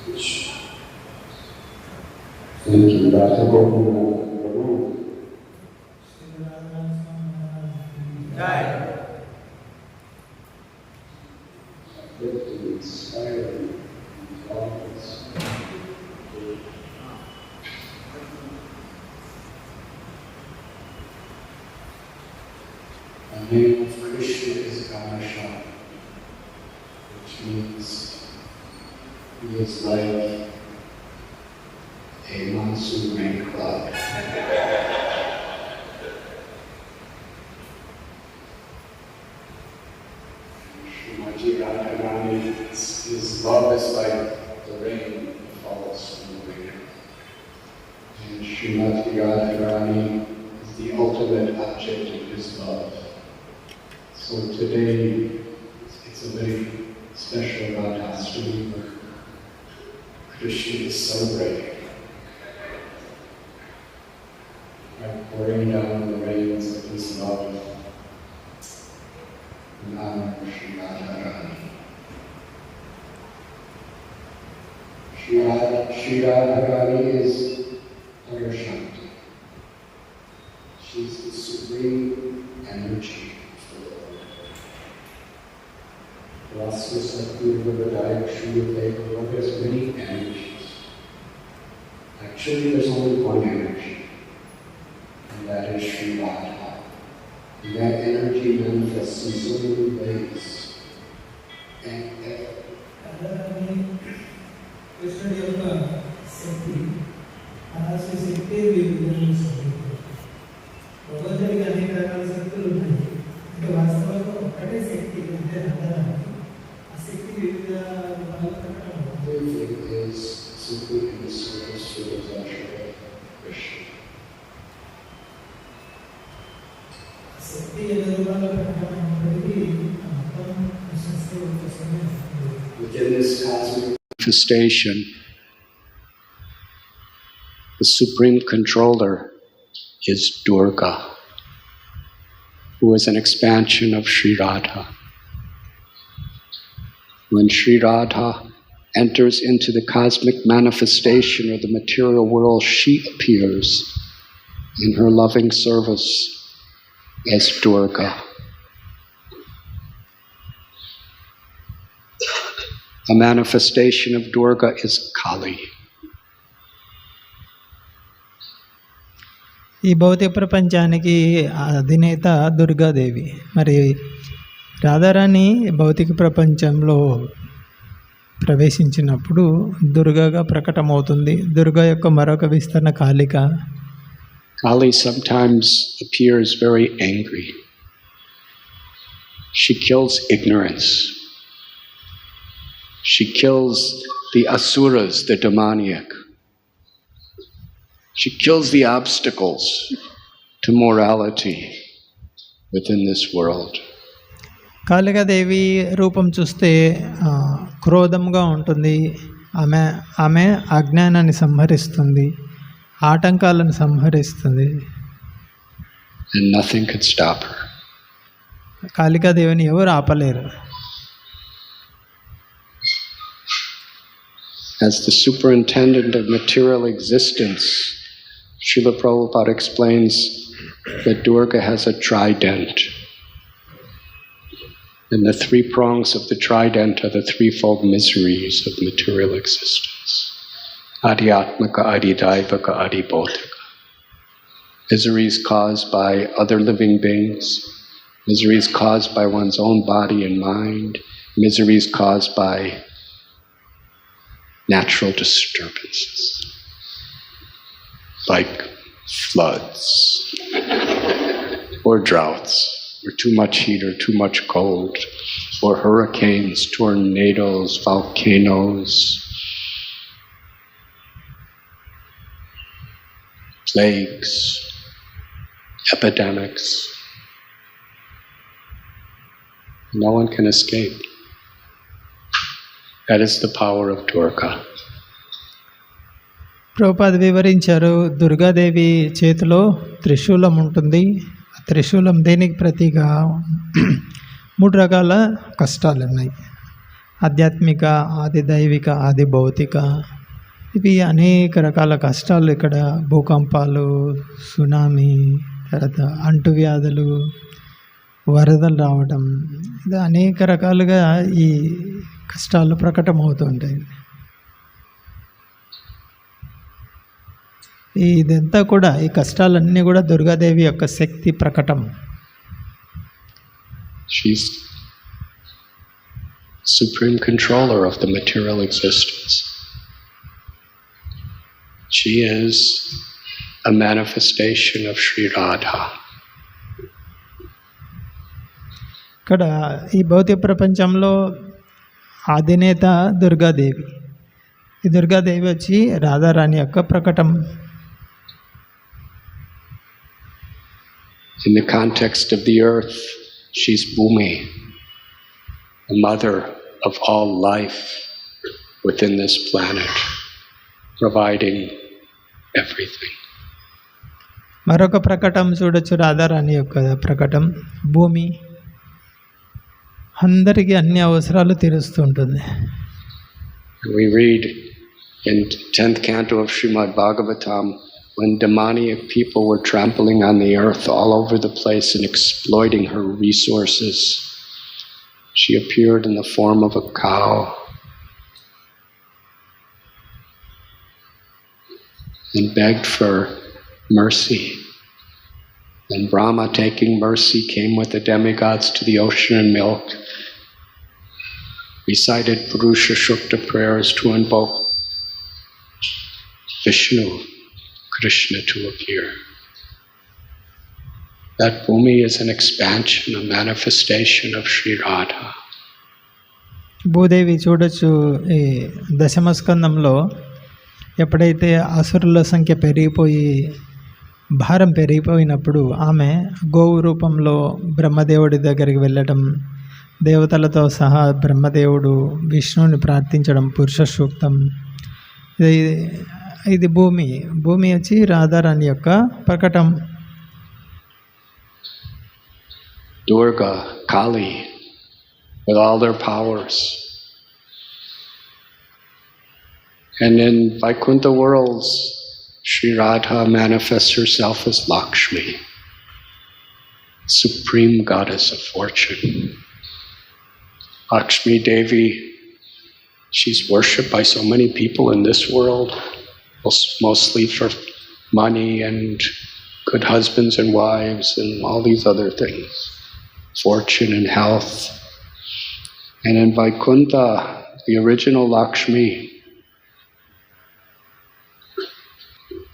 Thank you, Radha. The name of Krishna is Ganesha, which means he is like a monsoon rain cloud. Srimati Radharani, his love is like the rain that falls from the rain. And Srimati Radharani is the ultimate object of his love. So today, it's a very special Radhastami where Krishna is celebrating by pouring down the rains of his love in honor of Sri Radharani. Sri Radharani is Parashanti. She's the supreme energy. Rasa Satguru Vadayak Shri Goloka has many energies. Actually, there's only one energy, and that is Sri Radha. And that energy manifests in so many ways. And Krishna Yoga Sakti, Anasya Sakti Vrindavan Sakti. Bhagavatariki అనేక రకాల శక్తులు ఉన్నాయి. అంటే వాస్తవంగా ఒకటే శక్తి అంటే అందరం ఆ శక్తి వివిధ everything is simply in the service to the pleasure of Krishna. శక్తి ఏ రూపంలో ప్రకటమైనప్పటికీ మొత్తం కృష్ణ కోసమే. Within this cosmic manifestation, the supreme controller is Durga, who is an expansion of Sri Radha. When Sri Radha enters into the cosmic manifestation of the material world, she appears in her loving service as Durga. A manifestation of Durga is Kali. ఈ భౌతిక ప్రపంచానికి అధినేత దుర్గాదేవి. మరి రాధారాణి భౌతిక ప్రపంచంలో ప్రవేశించినప్పుడు దుర్గాగా ప్రకటమవుతుంది. దుర్గా యొక్క మరొక విస్తరణ Kalika. Kali sometimes appears very angry. She kills ignorance. She kills the asuras, the demoniac. She kills the obstacles to morality within this world. Kalikadevi రూపం చూస్తే క్రోధంగా ఉంటుంది. ఆమె అజ్ఞానాన్ని సంహరిస్తుంది, ఆటంకాలను సంహరిస్తుంది. And nothing could stop her. కాళికాదేవిని ఎవరు ఆపలేరు. As the superintendent of material existence, Srila Prabhupada explains that Durga has a trident. And the three prongs of the trident are the threefold miseries of material existence. Adhyatmaka, Adhidaivaka, Adhibodhika. Miseries caused by other living beings, miseries caused by one's own body and mind, miseries caused by natural disturbances, like floods, or droughts, or too much heat or too much cold, or hurricanes, tornadoes, volcanoes, plagues, epidemics. No one can escape. That is the power of Durga. Prabhupada వివరించారు, దుర్గాదేవి చేతిలో త్రిశూలం ఉంటుంది. ఆ త్రిశూలం దేనికి ప్రతిగా 3 రకాల కష్టాలు ఉన్నాయి. ఆధ్యాత్మిక, ఆది దైవిక, ఆది భౌతిక, ఇవి అనేక రకాల కష్టాలు ఇక్కడ భూకంపాలు, సునామీ, తర్వాత అంటువ్యాధులు, వరదలు రావడం, ఇది అనేక రకాలుగా ఈ కష్టాలు ప్రకటమవుతూ ఉంటాయి. ఇదంతా కూడా, ఈ కష్టాలన్నీ కూడా దుర్గాదేవి యొక్క శక్తి ప్రకటం. She's supreme controller of the material existence. She is a manifestation of Sri Radha. ఇక్కడ ఈ భౌతిక ప్రపంచంలో అధినేత దుర్గాదేవి. ఈ దుర్గాదేవి వచ్చి రాధారాణి యొక్క ప్రకటం. In the context of the earth, she's Bhumi, the mother of all life within this planet, providing everything. మరొక ప్రకటం చూడొచ్చు, రాధారాణి యొక్క ప్రకటం. భూమి అందరికీ అన్ని అవసరాలు తీరుస్తూ ఉంటుంది. We read in 10th canto of Srimad Bhagavatam, when demoniac people were trampling on the earth all over the place and exploiting her resources, she appeared in the form of a cow and begged for mercy. And Brahma, taking mercy, came with the demigods to the ocean and milk, recited Purusha Shukta prayers to invoke Vishnu, Krishna to appear. That Bhumi is an expansion, a manifestation of Sri Radha. Bhudevi చూడొచ్చు, ఈ దశమ స్కందంలో ఎప్పుడైతే అసురుల సంఖ్య పెరిగిపోయి భారం పెరిగిపోయినప్పుడు ఆమె గోవు రూపంలో బ్రహ్మదేవుడి దగ్గరికి వెళ్ళడం, దేవతలతో సహా బ్రహ్మదేవుడు విష్ణువుని ప్రార్థించడం, పురుష సూక్తం. ఇది భూమి. భూమి వచ్చి రాధారాణి యొక్క ప్రకటం. Durga, Kali, with all their powers. And in Vaikuntha worlds, Sri Radha manifests herself as Lakshmi, supreme goddess of fortune. Lakshmi Devi, she's worshipped by so many people in this world, mostly for money and good husbands and wives and all these other things, fortune and health. And in Vaikuntha, the original Lakshmi,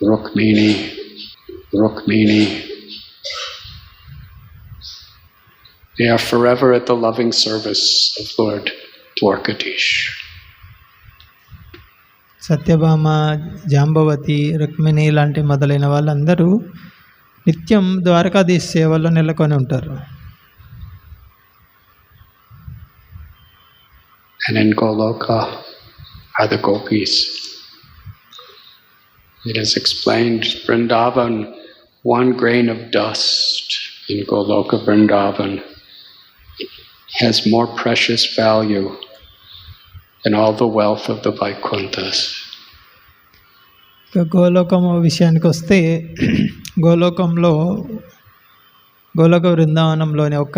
Rukmini, they are forever at the loving service of Lord Dwarkadish. Satyabhama, Jambavati, Rukmini లాంటి మొదలైన వాళ్ళందరూ నిత్యం ద్వారకాధీశ్ సేవలో నెలకొని ఉంటారు. And in Goloka are the gopis. It is explained, Vrindavan, one grain of dust in Goloka Vrindavan has more precious value than all the wealth of the Vaikunthas. గోలోకం విషయానికి వస్తే, గోలోక బృందావనంలోని ఒక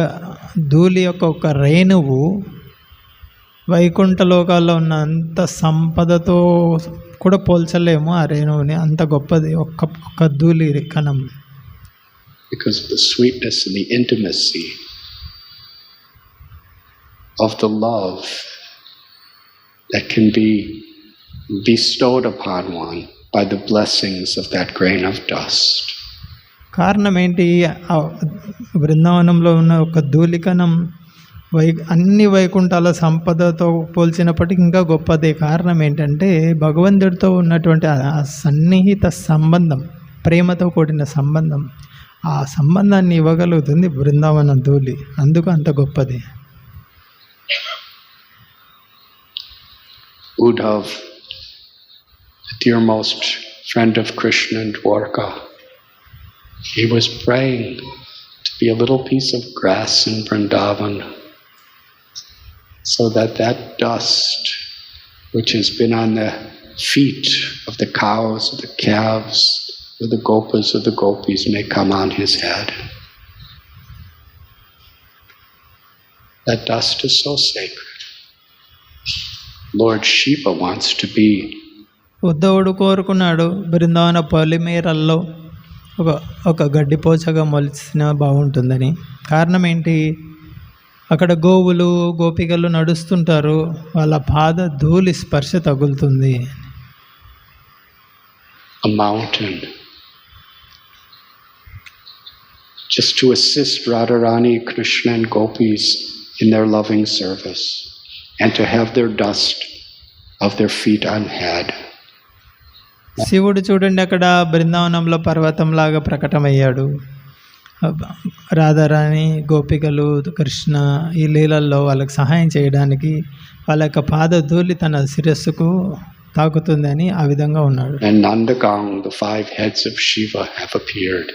ధూళి యొక్క ఒక రేణువు వైకుంఠ లోకాల్లో ఉన్న అంత సంపదతో కూడా పోల్చలేము ఆ రేణువుని. అంత గొప్పది ఒక్క ధూళి కణం. Because of the sweetness and the intimacy of the love that can be bestowed upon one by the blessings of that grain of dust. కారణం ఏంటి? బృందావనంలో ఉన్న ఒక ధూళికణం అన్ని వైకుంఠాల సంపదతో పోల్చినప్పటికీ ఇంకా గొప్పదే. కారణం ఏంటంటే భగవంతుడితో ఉన్నటువంటి ఆ సన్నిహిత సంబంధం, ప్రేమతో కూడిన సంబంధం. ఆ సంబంధాన్ని ఇవ్వగలుగుతుంది బృందావన ధూళి. అందుకు అంత గొప్పది. Uddhav, the dearmost friend of Krishna and Dwarka, he was praying to be a little piece of grass in Vrindavan. so that dust which has been on the feet of the cows, of the calves, of the gopas, of the gopis may come on his head. That dust is so sacred. Lord Shiva wants to be. ఉద్ధవుడు కోరుకున్నాడు బృందావన పొలిమేరల్లో ఒక గడ్డిపోచగా మొలిచిన బాగుంటుందని. కారణం ఏంటి? అక్కడ గోవులు గోపికలు నడుస్తుంటారు, వాళ్ళ పాద ధూళి స్పర్శ తగులుతుంది. A mountain, just to assist Radharani, Krishna and gopis in their loving service, and to have their dust of their feet on head. శివుడు చూడండి అక్కడ బృందావనంలో పర్వతంలాగా ప్రకటమయ్యాడు. రాధారాణి గోపికలు కృష్ణ ఈ లీలల్లో వాళ్ళకి సహాయం చేయడానికి వాళ్ళ యొక్క పాద ధూళి తన శిరస్సుకు తాకుతుందని ఆ విధంగా ఉన్నాడు. And Nandagang, the 5 heads of Shiva have appeared.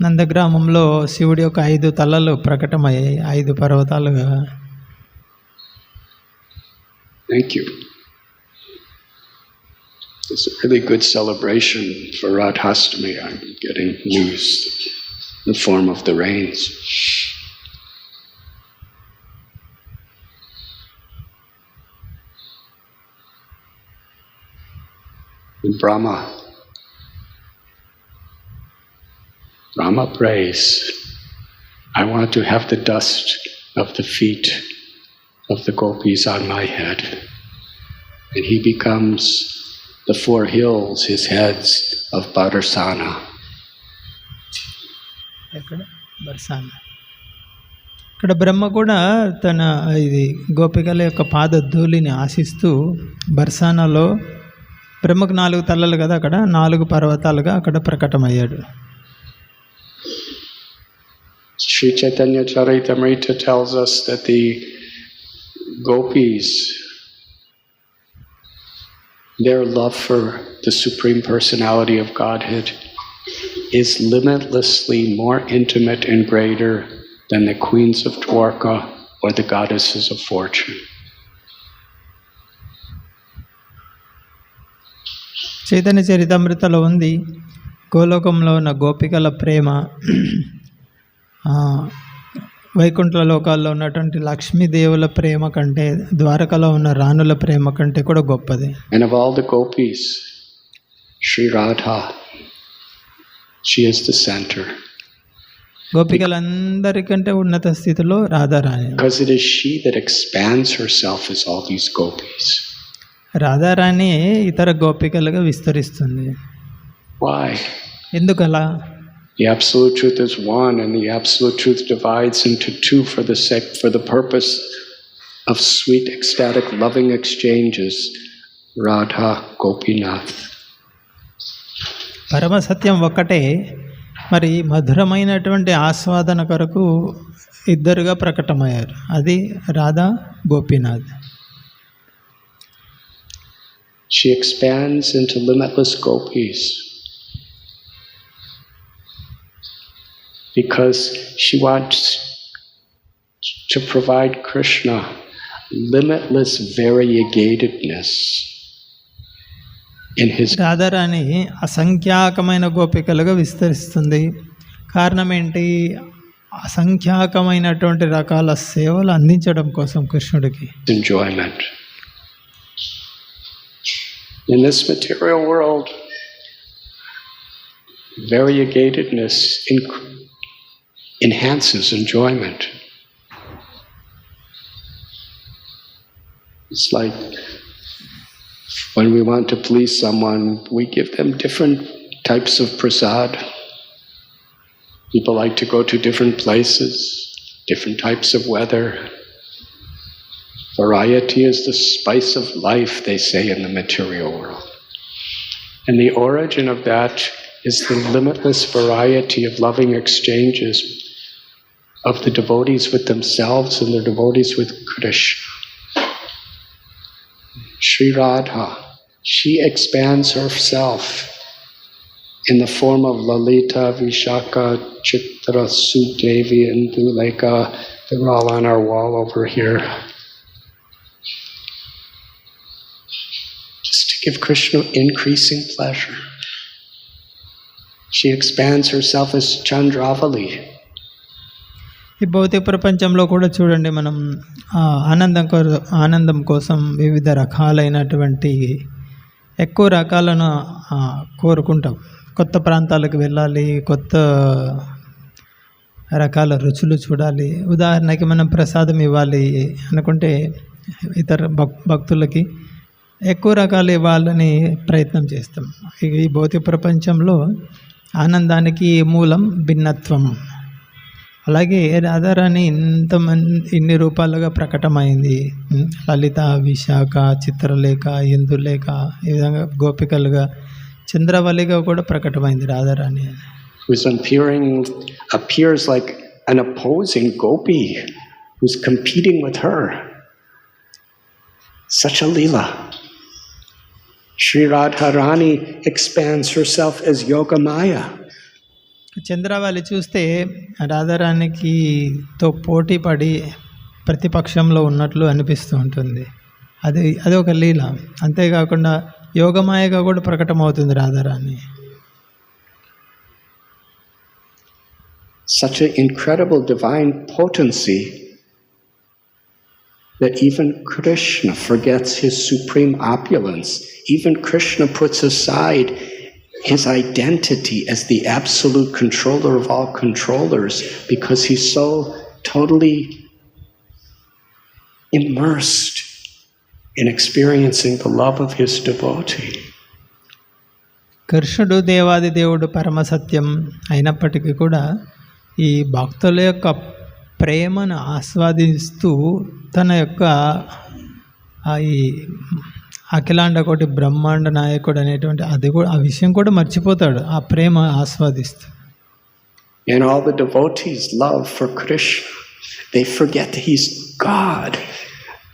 నందగ్రామంలో శివుడి యొక్క 5 తలలు ప్రకటమయ్యాయి, 5 పర్వతాలుగా. Thank you. It's a really good celebration for Radhastami. I'm getting news in the form of the rains. And Brahma prays, I want to have the dust of the feet of the gopis on my head. And he becomes the 4 hills, his heads of Barsana. ఇక్కడ బ్రహ్మ కూడా తన ఇది గోపికల యొక్క పాద ధూళిని ఆశిస్తూ బర్సానాలో బ్రహ్మకు 4 తలలు కదా, అక్కడ 4 పర్వతాలుగా అక్కడ ప్రకటమయ్యాడు. Sri Chaitanya Charitamrita tells us that the gopis, their love for the Supreme Personality of Godhead is limitlessly more intimate and greater than the queens of Dwarka or the goddesses of fortune. Chaitanya చరితామృతలో ఉంది, గోలోకంలో ఉన్న గోపికల ప్రేమ వైకుంఠ లోకాల్లో ఉన్నటువంటి లక్ష్మీదేవుల ప్రేమ కంటే, ద్వారకలో ఉన్న రాణుల ప్రేమ కంటే కూడా గొప్పది. And of all the gopis, Sri Radha, she is the center. గోపికలందరికంటే ఉన్నత స్థితిలో Radharani. Because it is she that expands herself as all these gopis. Radharani ఇతర గోపికలుగా విస్తరిస్తుంది. Why? ఎందుకలా? The absolute truth is one, and the absolute truth divides into 2 for the purpose of sweet, ecstatic, loving exchanges. Radha, Gopinath. పరమ సత్యం ఒక్కటే, మరి మధురమైనటువంటి ఆస్వాదన కొరకు ఇద్దరుగా ప్రకటమయ్యారు, అది Radha Gopinath. She expands into limitless gopis because she wants to provide Krishna limitless variegatedness in his. Radharani అసంఖ్యాకమైన గోపికలుగా విస్తరిస్తుంది. కారణం ఏంటి? అసంఖ్యాకమైనటువంటి రకాల సేవలు అందించడం కోసం కృష్ణుడికి. Enjoyment. In this material world, variegatedness enhances enjoyment. It's like when we want to please someone, we give them different types of prasad. People like to go to different places, different types of weather. Variety is the spice of life, they say in the material world. And the origin of that is the limitless variety of loving exchanges of the devotees with themselves and the devotees with Krishna. Sri Radha, she expands herself in the form of Lalita, Vishaka, Chitra, Sudevi, and Ūhlaka, They're all on our wall over here. Just to give Krishna increasing pleasure. She expands herself as Chandravali. ఈ భౌతిక ప్రపంచంలో కూడా చూడండి, మనం ఆనందం కోసం వివిధ రకాలైనటువంటి ఎక్కువ రకాలను కోరుకుంటాం. కొత్త ప్రాంతాలకు వెళ్ళాలి, కొత్త రకాల రుచులు చూడాలి. ఉదాహరణకి మనం ప్రసాదం ఇవ్వాలి అనుకుంటే ఇతర భక్తులకి ఎక్కువ రకాలు ఇవ్వాలని ప్రయత్నం చేస్తాం. ఈ భౌతిక ప్రపంచంలో ఆనందానికి మూలం భిన్నత్వం. అలాగే రాధారాణి ఇన్ని రూపాలుగా ప్రకటమైంది. లలిత, విశాఖ, చిత్రలేఖ, ఇందులేఖ, ఈ విధంగా గోపికలుగా, చంద్రవల్లిగా కూడా ప్రకటమైంది Radharani. Who's appears like an opposing gopi who's competing with her. Such a leela. Sri Radharani expands herself as Yogamaya. Chandravalli చూస్తే రాధారాణికి తో పోటీ పడి ప్రతిపక్షంలో ఉన్నట్లు అనిపిస్తూ ఉంటుంది. అది ఒక లీల. అంతేకాకుండా యోగమాయగా కూడా ప్రకటమవుతుంది Radharani. Such an incredible divine potency that even Krishna forgets his supreme opulence. Even Krishna puts aside his identity as the absolute controller of all controllers because he's so totally immersed in experiencing the love of his devotee. కృష్ణుడు దేవాది దేవుడు పరమసత్యం అయినప్పటికీ కూడా ఈ భక్తుల యొక్క ప్రేమను ఆస్వాదిస్తూ తన యొక్క ఈ అఖిలాండ కోటి బ్రహ్మాండ నాయకుడు అనేటువంటి ఆ విషయం కూడా మర్చిపోతాడు, ఆ ప్రేమ ఆస్వాదిస్తూ. And all the devotees' love for Krishna, they forget that he's God.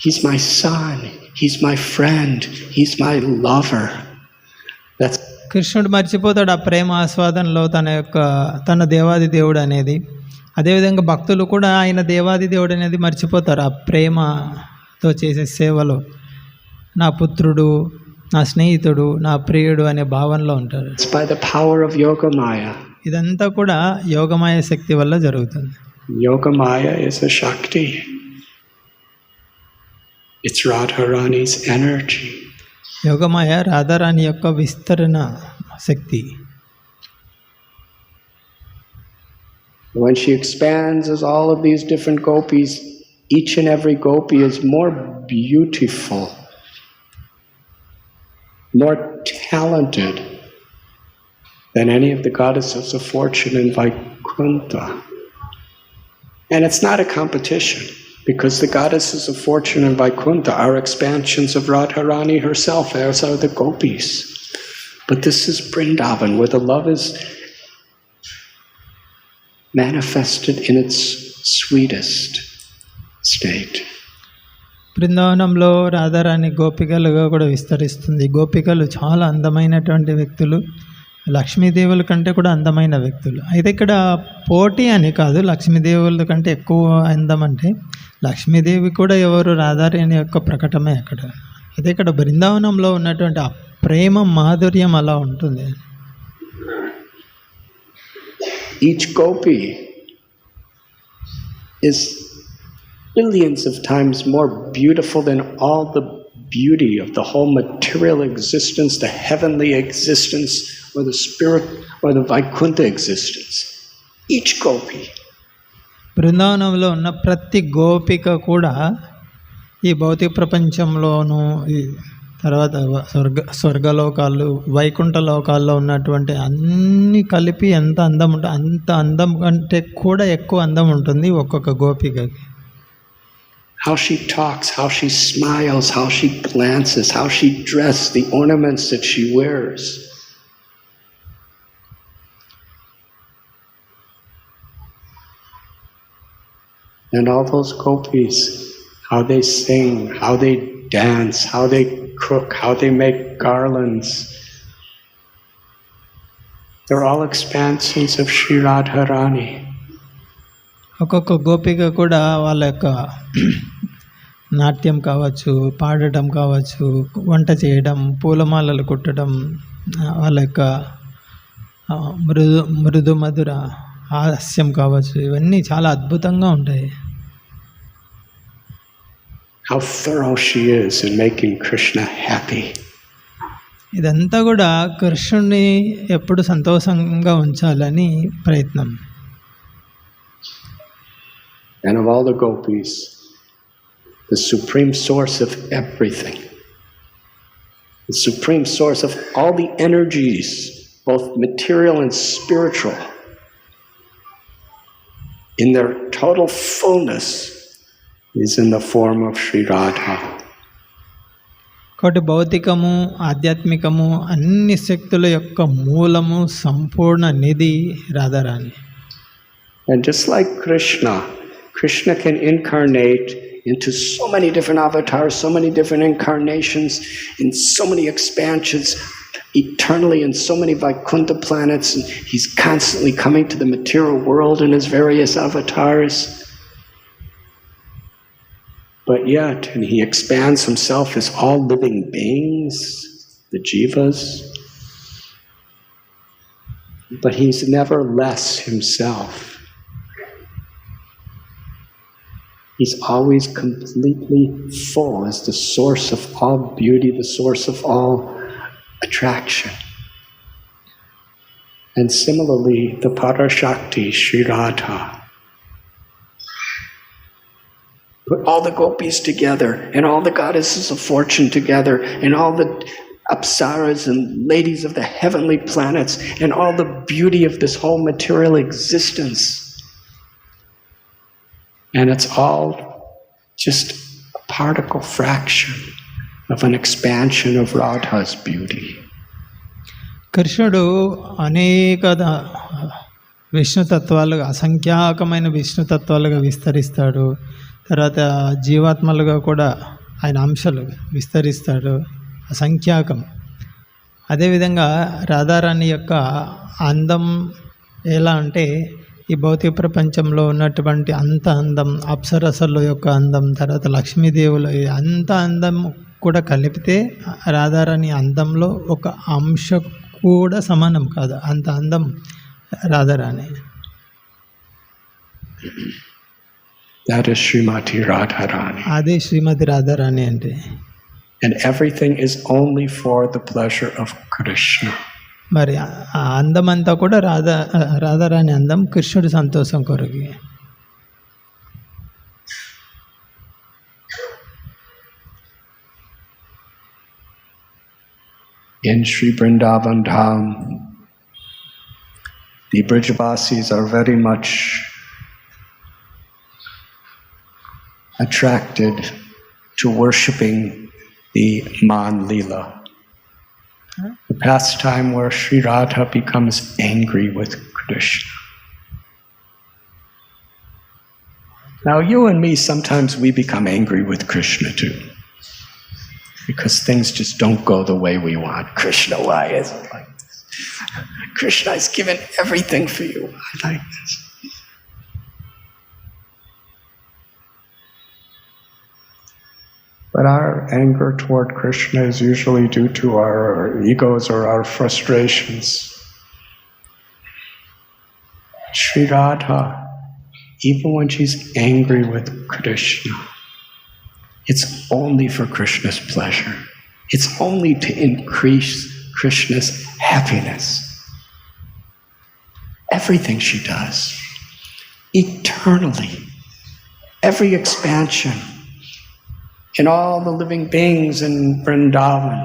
He's my son. He's my friend. He's my lover. That's కృష్ణుడు మర్చిపోతాడు ఆ ప్రేమ ఆస్వాదనలో తన దేవాది దేవుడు అనేది. అదేవిధంగా భక్తులు కూడా ఆయన దేవాది దేవుడు అనేది మర్చిపోతారు ఆ ప్రేమతో చేసే సేవలో. నా పుత్రుడు, నా స్నేహితుడు, నా ప్రియుడు అనే భావనలో ఉంటారు. It's by the power of Yogamaya. ఇదంతా కూడా యోగమాయ శక్తి వల్ల జరుగుతుంది. Yogamaya is a Shakti. It's Radharani's energy. Yogamaya Radharani యొక్క విస్తరణ శక్తి. When she expands as all of these different gopis, each and every gopi is more beautiful, more talented than any of the goddesses of fortune in Vaikuntha. And it's not a competition, because the goddesses of fortune in Vaikuntha are expansions of Radharani herself, as are the gopis. But this is Vrindavan, where the love is manifested in its sweetest state. బృందావనంలో రాధారాణి గోపికలుగా కూడా విస్తరిస్తుంది. గోపికలు చాలా అందమైనటువంటి వ్యక్తులు, లక్ష్మీదేవుల కంటే కూడా అందమైన వ్యక్తులు. అయితే ఇక్కడ పోటీ అని కాదు, లక్ష్మీదేవుల కంటే ఎక్కువ అందం అంటే లక్ష్మీదేవి కూడా ఎవరు రాధారాణి యొక్క ప్రకటమే అక్కడ. అయితే ఇక్కడ బృందావనంలో ఉన్నటువంటి ఆ ప్రేమ మాధుర్యం అలా ఉంటుంది. Each gopi is billions of times more beautiful than all the beauty of the whole material existence, the heavenly existence, or the spirit, or the Vaikuntha existence. Each gopi. బృందావనంలో ఉన్న ప్రతి గోపిక కూడా ఈ భౌతిక ప్రపంచంలోనూ ఈ తర్వాత స్వర్గలోకాలు, వైకుంఠ లోకాల్లో ఉన్నటువంటి అన్నీ కలిపి ఎంత అందం ఉంటుంది, అంత అందం కంటే కూడా ఎక్కువ అందం ఉంటుంది ఒక్కొక్క గోపికకి. How she talks, how she smiles, how she glances, how she dresses, the ornaments that she wears. And all those gopis, how they sing, how they dance, how they cook, how they make garlands. They're all expansions of Sri Radharani. ఒక్కొక్క గోపిక కూడా వాళ్ళ యొక్క నాట్యం కావచ్చు, పాడటం కావచ్చు, వంట చేయడం, పూలమాలలు కుట్టడం, వాళ్ళ యొక్క మృదు మధుర హాస్యం కావచ్చు, ఇవన్నీ చాలా అద్భుతంగా ఉంటాయి. How thorough she is in making Krishna happy. ఇదంతా కూడా కృష్ణుని ఎప్పుడు సంతోషంగా ఉంచాలని ప్రయత్నం. And of all the gopis, the supreme source of everything, the supreme source of all the energies, both material and spiritual, in their total fullness, is in the form of Sri Radha. కాబట్టి భౌతికము, ఆధ్యాత్మికము అన్ని శక్తుల యొక్క మూలము, సంపూర్ణ నిధి Radharani. And just like Krishna can incarnate into so many different avatars, so many different incarnations, in so many expansions, eternally in so many Vaikuntha planets, and he's constantly coming to the material world in his various avatars. But yet, and he expands himself as all living beings, the jivas, but he's never less himself. He's always completely full as the source of all beauty, the source of all attraction. And similarly, the Parashakti, Sri Radha, put all the gopis together, and all the goddesses of fortune together, and all the apsaras and ladies of the heavenly planets, and all the beauty of this whole material existence. And it's all just a particle fraction of an expansion of Radha's beauty. కృష్ణుడు అనేక విష్ణుతత్వాలుగా, అసంఖ్యాకమైన విష్ణుతత్వాలుగా విస్తరిస్తాడు. తర్వాత జీవాత్మలుగా కూడా ఆయన అంశాలు విస్తరిస్తాడు, అసంఖ్యాకం. అదేవిధంగా రాధారాణి యొక్క అందం ఎలా అంటే, ఈ భౌతిక ప్రపంచంలో ఉన్నటువంటి అంత అందం, అప్సరసల యొక్క అందం, తర్వాత లక్ష్మీదేవుల అంత అందం కూడా కలిపితే రాధారాణి అందంలో ఒక అంశ కూడా సమానం కాదు, అంత అందం Radharani. That is Srimati Radharani. అదే శ్రీమతి రాధారాణి అంటే. And everything is only for the pleasure of Krishna. మరి ఆ అందం అంతా కూడా రాధారాణి అందం కృష్ణుడి సంతోషం కొరకు. In Sri Vrindavan Dham, the Brijavasis are very much attracted to worshipping the Man Leela, the pastime where Sri Radha becomes angry with Krishna. Now you and me, sometimes we become angry with Krishna too, because things just don't go the way we want. Krishna, why is it like this? Krishna has given everything for you. I like this. But our anger toward Krishna is usually due to our egos or our frustrations. Sri Radha, even when she's angry with Krishna, it's only for Krishna's pleasure. It's only to increase Krishna's happiness. Everything she does, eternally, every expansion, in all the living beings in Vrindavan.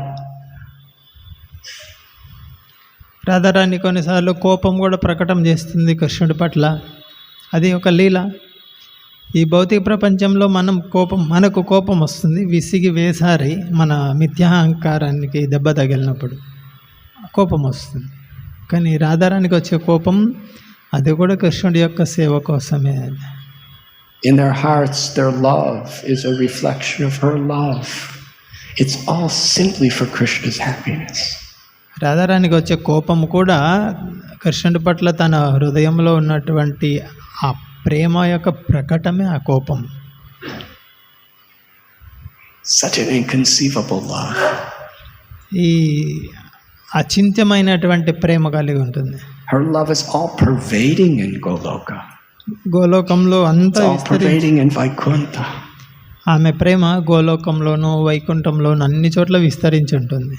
Radharani కొన్నిసార్లు కోపం కూడా ప్రకటన చేస్తుంది కృష్ణుడి పట్ల. అది ఒక లీల. ఈ భౌతిక ప్రపంచంలో మనకు కోపం వస్తుంది, విసిగి వేసారి మన మిథ్యాహంకారానికి దెబ్బ తగిలినప్పుడు కోపం వస్తుంది. కానీ రాధారాణికి వచ్చే కోపం అది కూడా కృష్ణుడి యొక్క సేవ కోసమే. In their hearts, their love is a reflection of her love. It's all simply for Krishna's happiness. రాధారాణికి వచ్చే కోపం కూడా కృష్ణుడి పట్ల తన హృదయంలో ఉన్నటువంటి ఆ ప్రేమ యొక్క ప్రకటమే ఆ కోపం. Such an inconceivable love. ఈ అచింత్యమైనటువంటి ప్రేమ కలిగి ఉంటుంది. Her love is all pervading in Goloka. గోలోకంలో అంతా It's all pervading in Vaikuntha. ఆమె ప్రేమ గోలోకంలోనూ వైకుంఠంలోనూ అన్ని చోట్ల విస్తరించి ఉంటుంది.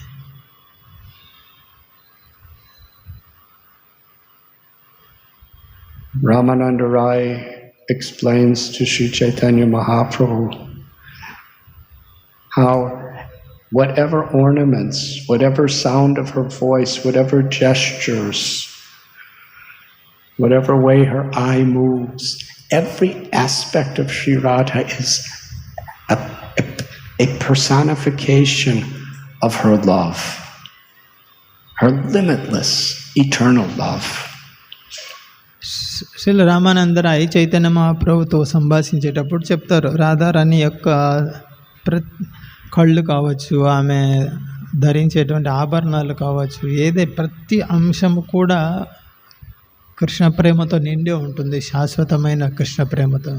Ramananda Rai explains to Sri Chaitanya Mahaprabhu how whatever ornaments, whatever sound of her voice, whatever gestures, whatever way her eye moves, every aspect of Sri Radha is a personification of her love, her limitless, eternal love. Srila Ramananda Ray Chaitanya మహాప్రభుతో సంభాషించేటప్పుడు చెప్తారు, రాధారాణి యొక్క కళ్ళు కావచ్చు, ఆమె ధరించేటువంటి ఆభరణాలు కావచ్చు, ఏదే ప్రతి అంశము కూడా కృష్ణ ప్రేమతో నిండి ఉంటుంది, శాశ్వతమైన కృష్ణ ప్రేమతో.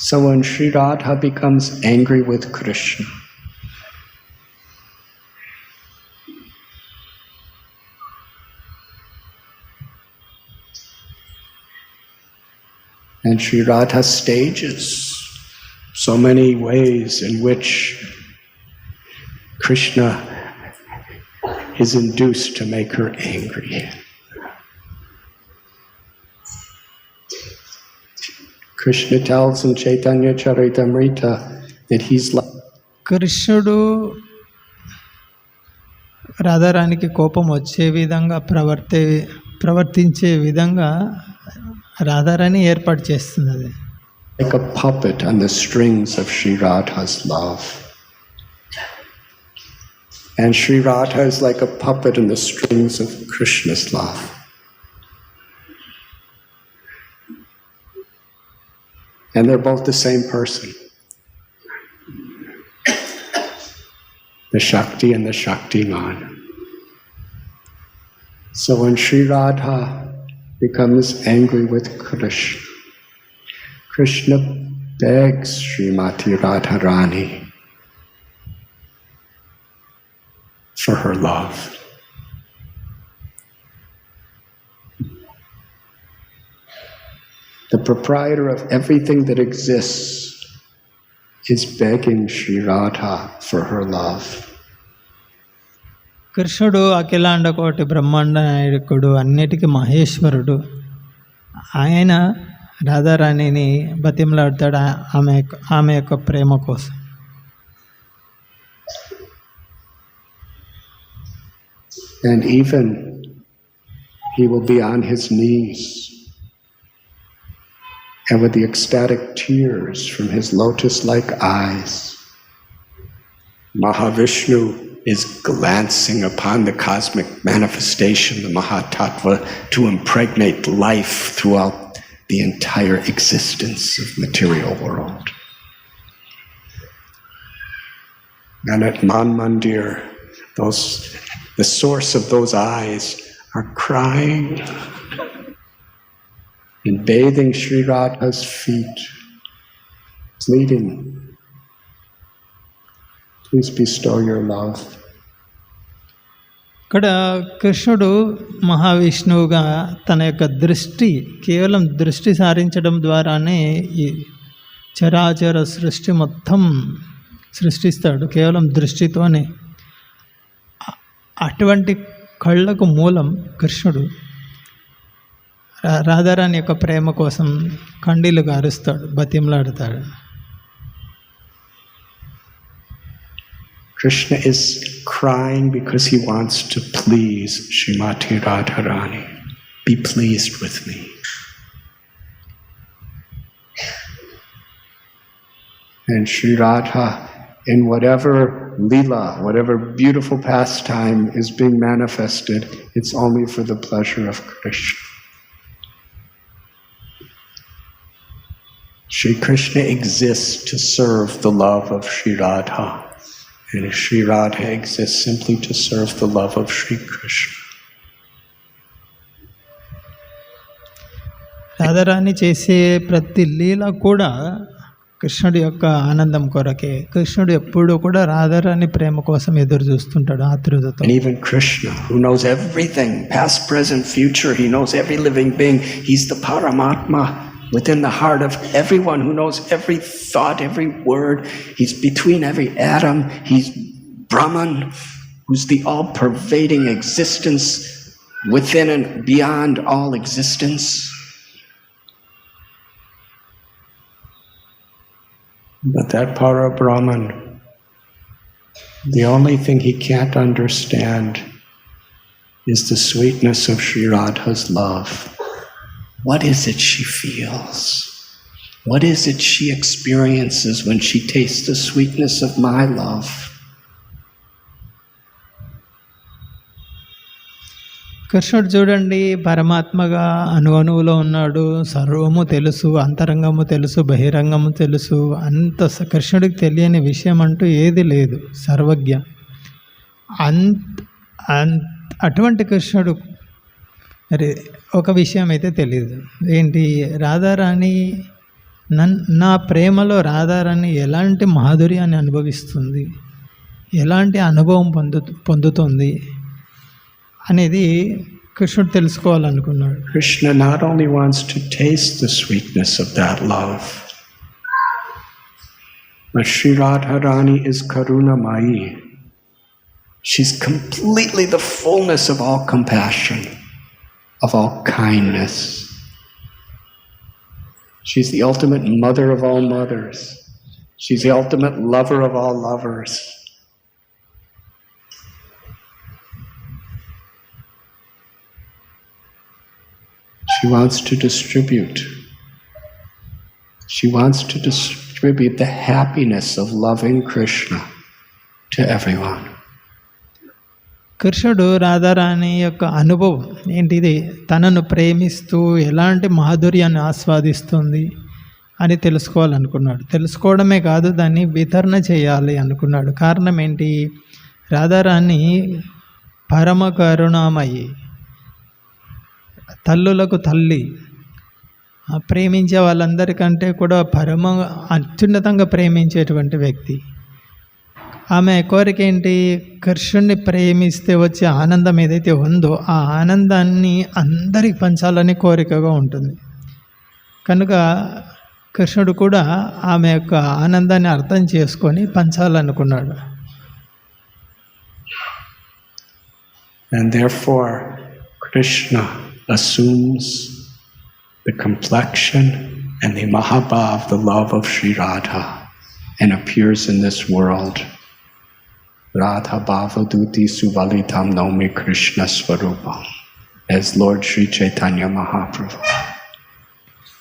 So when Sri Radha becomes angry with Krishna, and Sri Radha stages so many ways in which Krishna is induced to make her angry. Krishna tells in Chaitanya Charitamrita that he's like కృష్ణుడు రాధారానికి కోపం వచ్చే విధంగా ప్రవర్తించే విధంగా రాధారాణి ఏర్పాటు చేస్తున్నది. like a puppet on the strings of Sri Radha's love. And Sri Radha is like a puppet in the strings of Krishna's love. And they're both the same person. The Shakti and the Shaktiman. So when Sri Radha becomes angry with Krishna, Krishna begs Srimati Radharani for her love. The proprietor of everything that exists is begging Sri Radha for her love. కృష్ణుడు అఖిలాండ కోటి బ్రహ్మాండ నాయకుడు, అన్నిటికీ మహేశ్వరుడు. ఆయన రాధారాణిని బతిమలాడతాడు ఆమె యొక్క ప్రేమ కోసం. And even he will be on his knees, and with the ecstatic tears from his lotus-like eyes, Mahavishnu is glancing upon the cosmic manifestation, the Mahatattva, to impregnate life throughout the entire existence of material world. And at Man Mandir, the source of those eyes are crying and bathing Sri Radha's feet, pleading, please bestow your love. ఇక్కడ కృష్ణుడు మహావిష్ణువుగా తన యొక్క దృష్టి, కేవలం దృష్టి సారించడం ద్వారానే ఈ చరాచర సృష్టి మొత్తం సృష్టిస్తాడు, కేవలం దృష్టితోనే. అటువంటి కళ్ళకు మూలం కృష్ణుడు. రాధారాణి యొక్క ప్రేమ కోసం కండీలు గారుస్తాడు, బతిమలాడతాడు. Krishna is crying because he wants to please Srimati Radharani. Be pleased with me. And Sri Radha, in whatever lila, whatever beautiful pastime is being manifested, it's only for the pleasure of Krishna. Sri Krishna exists to serve the love of Sri Radha. And Sri Radha exists simply to serve the love of Sri Krishna. Radharani చేసే ప్రతి లీల కూడా కృష్ణుడి యొక్క ఆనందం కొరకే. కృష్ణుడు ఎప్పుడూ కూడా రాధారాణి ప్రేమ కోసం ఎదురు చూస్తుంటాడు ఆతృతతో. And even Krishna, who knows everything, past, present, future, he knows every living being. He's the Paramatma within the heart of everyone, who knows every thought, every word. He's between every atom. He's Brahman, who's the all-pervading existence within and beyond all existence. But that Para Brahman, the only thing he can't understand is the sweetness of Sri Radha's love. What is it she feels? What is it she experiences when she tastes the sweetness of my love? కృష్ణుడు చూడండి, పరమాత్మగా అణువణువులో ఉన్నాడు, సర్వము తెలుసు, అంతరంగము తెలుసు, బహిరంగము తెలుసు. కృష్ణుడికి తెలియని విషయం అంటూ ఏది లేదు, సర్వజ్ఞ. అటువంటి కృష్ణుడు మరి ఒక విషయం అయితే తెలియదు. ఏంటి? రాధారాణి నా ప్రేమలో రాధారాణి ఎలాంటి మాధుర్యాన్ని అనుభవిస్తుంది, ఎలాంటి అనుభవం పొందుతుంది అనేది కృష్ణుడు తెలుసుకోవాలనుకున్నాడు. Krishna not only wants to taste the sweetness of that love, but Sri Radharani is Karunamayi. She's completely the fullness of all compassion, of all kindness. She's the ultimate mother of all mothers. She's the ultimate lover of all lovers. She wants to distribute. She wants to distribute the happiness of loving Krishna to everyone. కృష్ణుడు రాధారాణి యొక్క అనుభవం ఏంటిది? తనను ప్రేమిస్తూ ఎలాంటి మాధుర్యాన్ని ఆస్వాదిస్తుంది అని తెలుసుకోవాలనుకున్నాడు. తెలుసుకోవడమే కాదు, దాన్ని వితరణ చేయాలి అనుకున్నాడు. కారణం ఏంటి? రాధారాణి పరమ కరుణామయి, తల్లులకు తల్లి, ప్రేమించే వాళ్ళందరికంటే కూడా అత్యున్నతంగా ప్రేమించేటువంటి వ్యక్తి. ఆమె కోరిక ఏంటి? కృష్ణుడిని ప్రేమిస్తే వచ్చే ఆనందం ఏదైతే ఉందో ఆ ఆనందాన్ని అందరికి పంచాలని కోరికగా ఉంటుంది. కనుక కృష్ణుడు కూడా ఆమె యొక్క ఆనందాన్ని అర్థం చేసుకొని పంచాలనుకున్నాడు. And therefore Krishna assumes the complexion and the mahabhav, the love of Sri Radha, and appears in this world. Radha Bhavaduti Suvalitam Naumi Krishna Swarupam, as Lord Sri Chaitanya Mahaprabhu.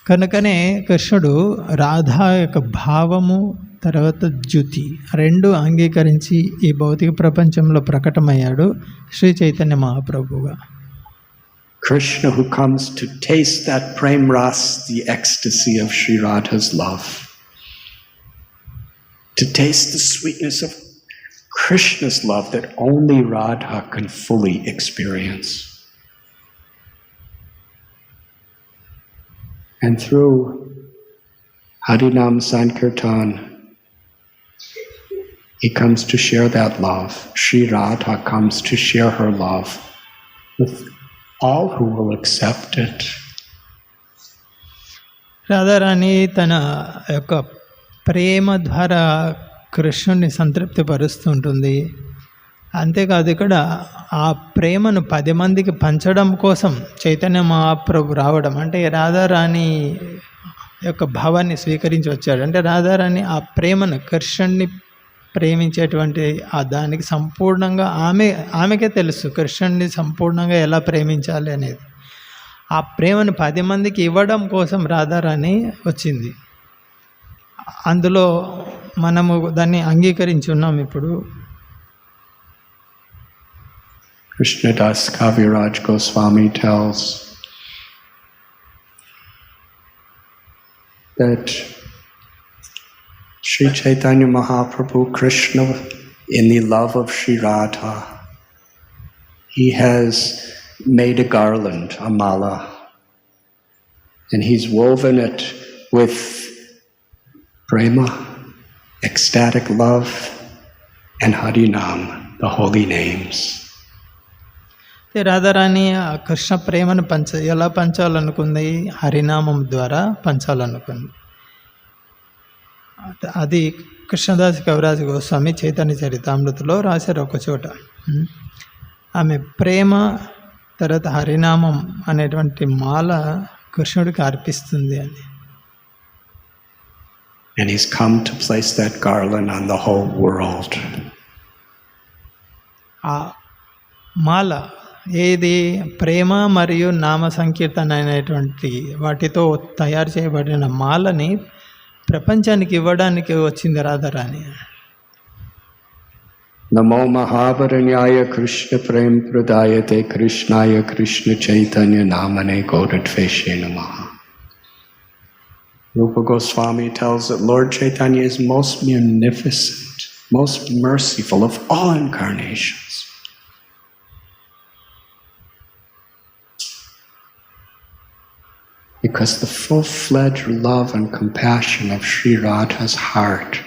కనుకనే కృష్ణుడు రాధా యొక్క భావము తర్వాత జ్యుతి రెండు అంగీకరించి ఈ భౌతిక ప్రపంచంలో ప్రకటమయ్యాడు Shri Chaitanya మహాప్రభుగా. Krishna, who comes to taste that prem ras, the ecstasy of Sri Radha's love, to taste the sweetness of Krishna's love that only Radha can fully experience. And through Harinam Sankirtan, he comes to share that love. Sri Radha comes to share her love with all who will accept it. Radharani తన యొక్క ప్రేమ ద్వారా కృష్ణుని సంతృప్తిపరుస్తుంటుంది. అంతేకాదు, ఇక్కడ ఆ ప్రేమను 10 మందికి పంచడం కోసం చైతన్య మహాప్రభు రావడం, అంటే రాధారాణి యొక్క భావాన్ని స్వీకరించి వచ్చాడు. అంటే రాధారాణి ఆ ప్రేమను, కృష్ణుడిని ప్రేమించేటువంటి ఆ దానికి సంపూర్ణంగా ఆమెకే తెలుసు కృష్ణుడిని సంపూర్ణంగా ఎలా ప్రేమించాలి అనేది. ఆ ప్రేమను 10 మందికి ఇవ్వడం కోసం రాధారాణి వచ్చింది. అందులో మనము దాన్ని అంగీకరించి ఉన్నాం. ఇప్పుడు Krishnadas Kaviraj Goswami tells that Sri Chaitanya Mahaprabhu, Krishna, in the love of Sri Radha, he has made a garland, a mala, And he's woven it with prema, ecstatic love, and Harinam, the holy names. Radharani Krishna ప్రేమను ఎలా పంచాలనుకుంది? హరినామం ద్వారా పంచాలనుకుంది. అది కృష్ణదాస్ కవిరాజ్ గోస్వామి చైతన్య చరితామృతలో రాశారు ఒక చోట. ఆమె ప్రేమ తర్వాత హరినామం అనేటువంటి మాల కృష్ణుడికి అర్పిస్తుంది అని. And he's come to place that garland on the whole world. ఆ మాల ఏది? ప్రేమ మరియు నామ సంకీర్తన అనేటువంటి వాటితో తయారు చేయబడిన మాలని ప్రపంచానికి ఇవ్వడానికి వచ్చింది Radharani. Namo Mahavaranyaya Krishna Prem Pradayate Krishnaya Krishna Chaitanya Namane Godatfeshe Namaha. Rupa Goswami tells that Lord Chaitanya is most munificent, most merciful of all incarnations. Because the full-fledged love and compassion of Sri Radha's heart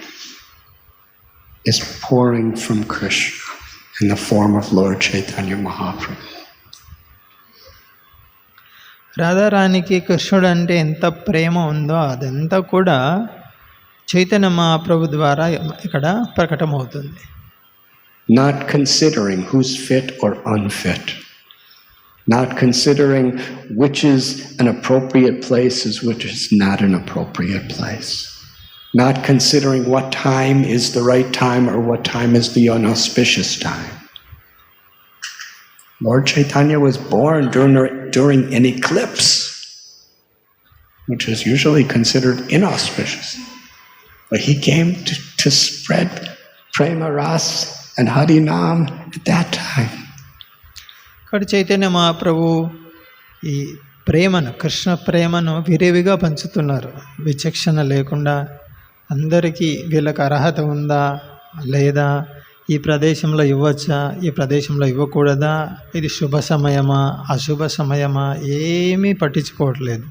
is pouring from Krishna in the form of Lord Chaitanya Mahaprabhu. రాధారాణికి కృష్ణుడు అంటే ఎంత ప్రేమ ఉందో అదంతా కూడా చైతన్య మహాప్రభు ద్వారా ఇక్కడ ప్రకటమవుతుంది. Not considering who's fit or unfit. Not considering which is an appropriate place as which is not an appropriate place. Not considering what time is the right time or what time is the unauspicious time. Lord Chaitanya was born during an eclipse, which is usually considered inauspicious. But he came to spread Prema Ras and Harinam at that time. ఇక్కడ చైతన్య మహాప్రభు ఈ ప్రేమను, కృష్ణ ప్రేమను విరివిగా పంచుతున్నారు. విచక్షణ లేకుండా అందరికీ వీళ్ళకి అర్హత ఉందా లేదా, ఈ ప్రదేశంలో ఇవ్వచ్చా, ఈ ప్రదేశంలో ఇవ్వకూడదా, ఇది శుభ సమయమా అశుభ సమయమా ఏమీ పట్టించుకోవట్లేదు.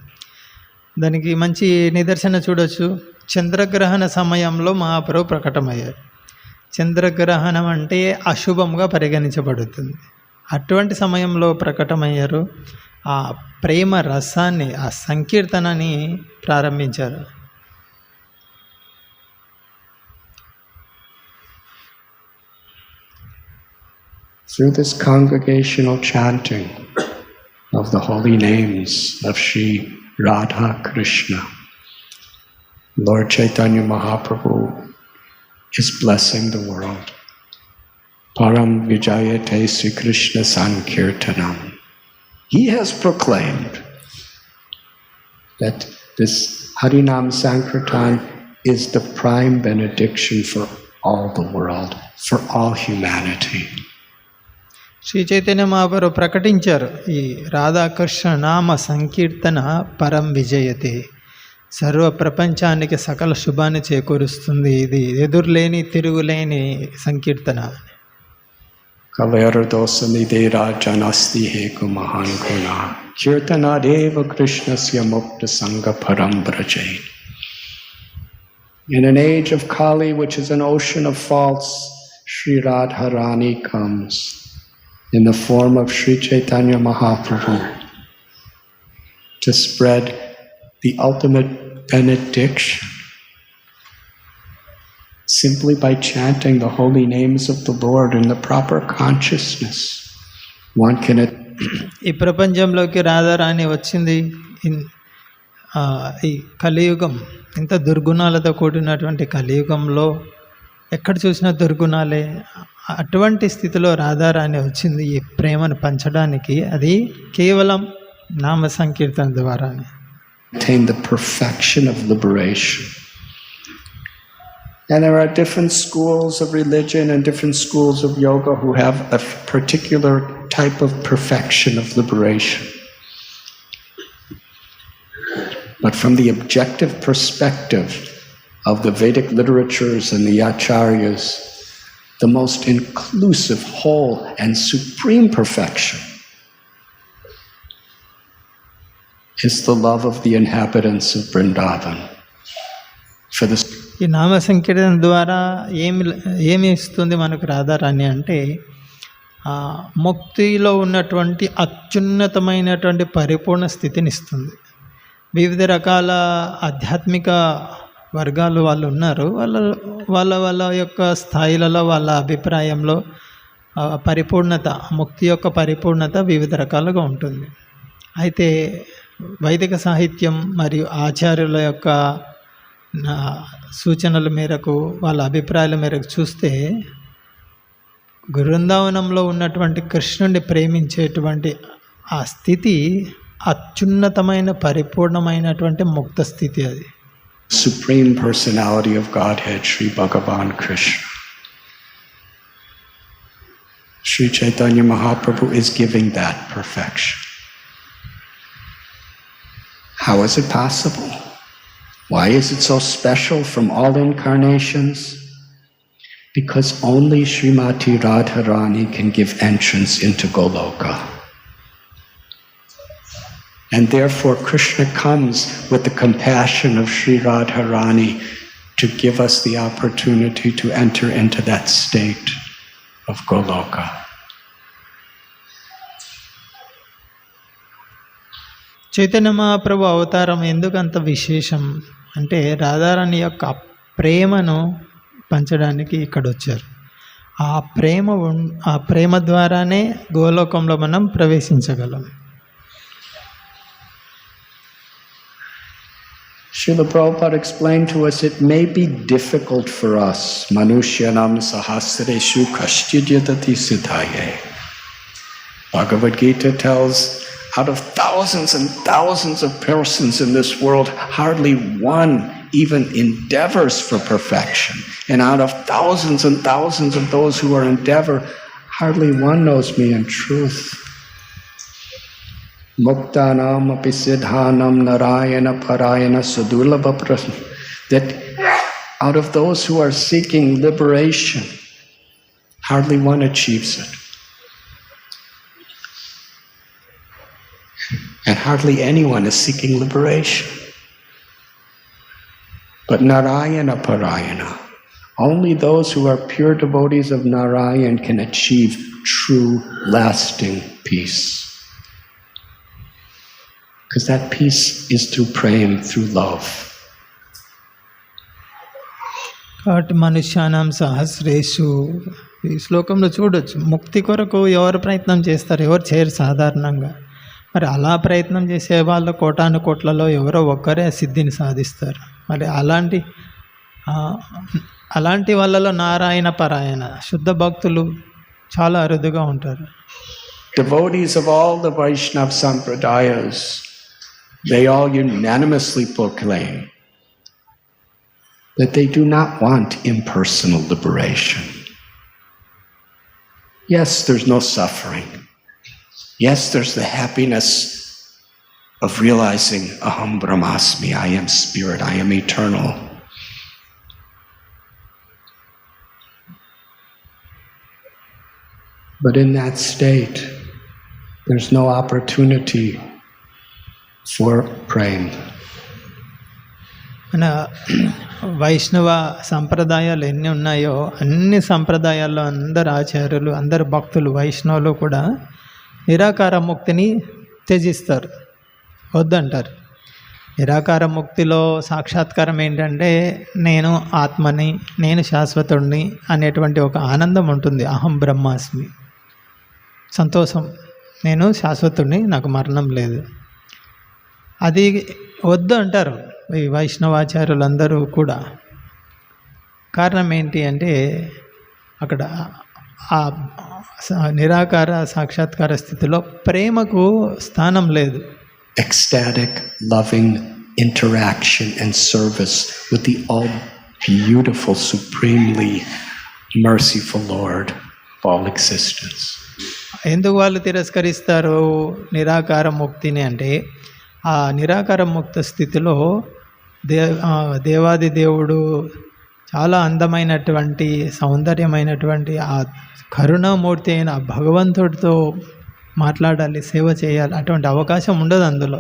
దానికి మంచి నిదర్శన చూడొచ్చు. చంద్రగ్రహణ సమయంలో మహాప్రభు ప్రకటమయ్యారు. చంద్రగ్రహణం అంటే అశుభంగా పరిగణించబడుతుంది. అటువంటి సమయంలో ప్రకటమయ్యారు. ఆ ప్రేమ రసాన్ని, ఆ సంకీర్తనని ప్రారంభించారు. Through this congregational chanting of the holy names of Sri Radha Krishna, Lord Chaitanya Mahaprabhu is blessing the world. Param Vijayate Sri Krishna Sankirtanam. He has proclaimed that this Harinam Sankirtan is the prime benediction for all the world, for all humanity. Shri Chaitanya Mahaprabhu ప్రకటించారు, ఈ రాధాకృష్ణ నామ సంకీర్తన పరం విజయతే, సర్వ ప్రపంచానికి సకల శుభాన్ని చేకూరుస్తుంది. ఇది ఎదురులేని తిరుగులేని సంకీర్తన. Kalayardosanideera janasti heku mahan guna kirtanadeva krishnasya mukta sangha param braje. In an age of Kali, which is an ocean of faults, Sri Radharani comes in the form of Sri Chaitanya Mahaprabhu to spread the ultimate benediction. Simply by chanting the holy names of the Lord in the proper consciousness, one can... ఈ ప్రపంచంలోకి రాధారాణి వచ్చింది. ఈ కలియుగం, ఇంత దుర్గుణాలతో కూడినటువంటి కలియుగంలో ఎక్కడ చూసినా దుర్గుణాలే. అటువంటి స్థితిలో రాధారాణి వచ్చింది ఈ ప్రేమను పంచడానికి. అది కేవలం నామ సంకీర్తన ద్వారానే. Attain the perfection of liberation. And there are different schools of religion and different schools of yoga who have a particular type of perfection of liberation. But from the objective perspective of the Vedic literatures and the acharyas, the most inclusive, whole, and supreme perfection is the love of the inhabitants of Vrindavan. For this, ఈ నామ సంకీర్తన ద్వారా ఏమి ఇస్తుంది మనకు రాధారాణి అంటే ముక్తిలో ఉన్నటువంటి అత్యున్నతమైనటువంటి పరిపూర్ణ స్థితిని ఇస్తుంది. వివిధ రకాల ఆధ్యాత్మిక వర్గాలు వాళ్ళు ఉన్నారు. వాళ్ళ యొక్క స్థాయిలలో వాళ్ళ అభిప్రాయంలో పరిపూర్ణత, ముక్తి యొక్క పరిపూర్ణత వివిధ రకాలుగా ఉంటుంది. అయితే వైదిక సాహిత్యం మరియు ఆచార్యుల యొక్క సూచనల మేరకు, వాళ్ళ అభిప్రాయాల మేరకు చూస్తే బృందావనంలో ఉన్నటువంటి కృష్ణుడిని ప్రేమించేటువంటి ఆ స్థితి అత్యున్నతమైన పరిపూర్ణమైనటువంటి ముక్త స్థితి. అది Supreme Personality of Godhead, Sri Bhagavan Krishna. Sri Chaitanya Mahaprabhu is giving that perfection. How is it possible? Why is it so special from all incarnations? Because only Srimati Radharani can give entrance into Goloka. And therefore Krishna comes with the compassion of Sri Radharani to give us the opportunity to enter into that state of Goloka. Chaitanya Mahaprabhu అవతారం ఎందుకంత విశేషం అంటే రాధారాణి యొక్క ప్రేమను పంచడానికి ఇక్కడ వచ్చారు. ఆ ప్రేమ ద్వారానే గోలోకంలో మనం ప్రవేశించగలం. Srila Prabhupada explained to us, it may be difficult for us, manushyanam sahasreshu kashtyadyatati siddhaye. Bhagavad Gita tells, out of thousands and thousands of persons in this world, hardly one even endeavors for perfection. And out of thousands and thousands of those who are endeavor, hardly one knows me in truth. Muktanam api siddhanam narayana parayana sudulabha prasna. That out of those who are seeking liberation, hardly one achieves it. And hardly anyone is seeking liberation. But Narayana Parayana, only those who are pure devotees of Narayan can achieve true, lasting peace. Because that peace is through prema, through love. కాబట్టి మనుష్యానాం సహస్రేషు ఈ శ్లోకంలో చూడొచ్చు. ముక్తి కొరకు ఎవరు ప్రయత్నం చేస్తారు, ఎవరు చేయరు సాధారణంగా. మరి అలా ప్రయత్నం చేసే వాళ్ళు కోటాను కోట్లలో ఎవరో ఒక్కరే సిద్ధిని సాధిస్తారు. మరి అలాంటి వాళ్ళలో నారాయణ పరాయణ శుద్ధ భక్తులు చాలా అరుదుగా ఉంటారు. Devotees of all the Vaishnava Sampradayas, they all unanimously proclaim that they do not want impersonal liberation. Yes, there's no suffering. Yes, there's the happiness of realizing Aham Brahmasmi, I am spirit, I am eternal. But in that state, there's no opportunity for prema. మన వైష్ణవ సంప్రదాయాలు ఎన్ని ఉన్నాయో అన్ని సంప్రదాయాల్లో అందరు ఆచార్యులు, అందరు భక్తులు, వైష్ణవులు కూడా నిరాకార ముక్తిని త్యజిస్తారు, వద్దంటారు. నిరాకార ముక్తిలో సాక్షాత్కారం ఏంటంటే నేను ఆత్మని, నేను శాశ్వతుడిని అనేటువంటి ఒక ఆనందం ఉంటుంది. అహం బ్రహ్మాస్మి, సంతోషం, నేను శాశ్వతుడిని, నాకు మరణం లేదు. అది వద్దు అంటారు ఈ వైష్ణవాచార్యులందరూ కూడా. కారణం ఏంటి అంటే అక్కడ ఆ నిరాకార సాక్షాత్కార స్థితిలో ప్రేమకు స్థానం లేదు. Ecstatic, loving interaction and service with the all beautiful, supremely merciful Lord of all existence. ఎందుకు వాళ్ళు తిరస్కరిస్తారు నిరాకార ముక్తిని అంటే ఆ నిరాకార ముక్త స్థితిలో దేవాది దేవుడు చాలా అందమైనటువంటి సౌందర్యమైనటువంటి ఆ కరుణామూర్తి అయిన భగవంతుడితో మాట్లాడాలి, సేవ చేయాలి, అటువంటి అవకాశం ఉండదు అందులో.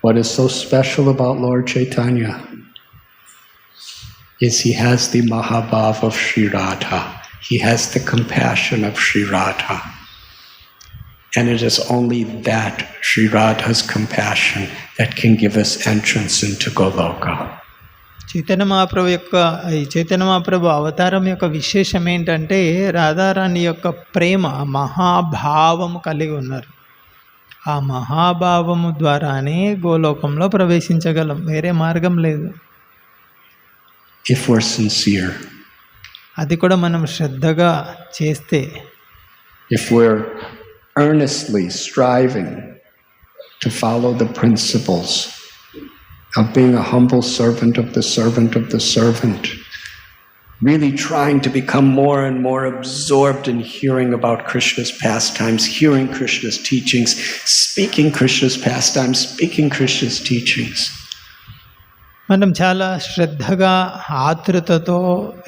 What is so special about Lord Chaitanya is he has the Mahabhav of Sri Radha. He has the compassion of Sri Radha. And it is only that Sri Radha's compassion that can give us entrance into Goloka. Chaitanya Mahaprabhu అవతారం యొక్క విశేషం ఏంటంటే రాధారాణి యొక్క ప్రేమ మహాభావము కలిగి ఉన్నారు. ఆ మహాభావము ద్వారానే గోలోకంలో ప్రవేశించగలం, వేరే మార్గం లేదు. If we're sincere, అది కూడా మనం శ్రద్ధగా చేస్తే, if we're earnestly striving to follow the principles of being a humble servant of the servant of the servant, really trying to become more and more absorbed in hearing about Krishna's pastimes, hearing Krishna's teachings, speaking Krishna's pastimes, speaking Krishna's teachings. మనం చాలా శ్రద్ధగా ఆతృతతో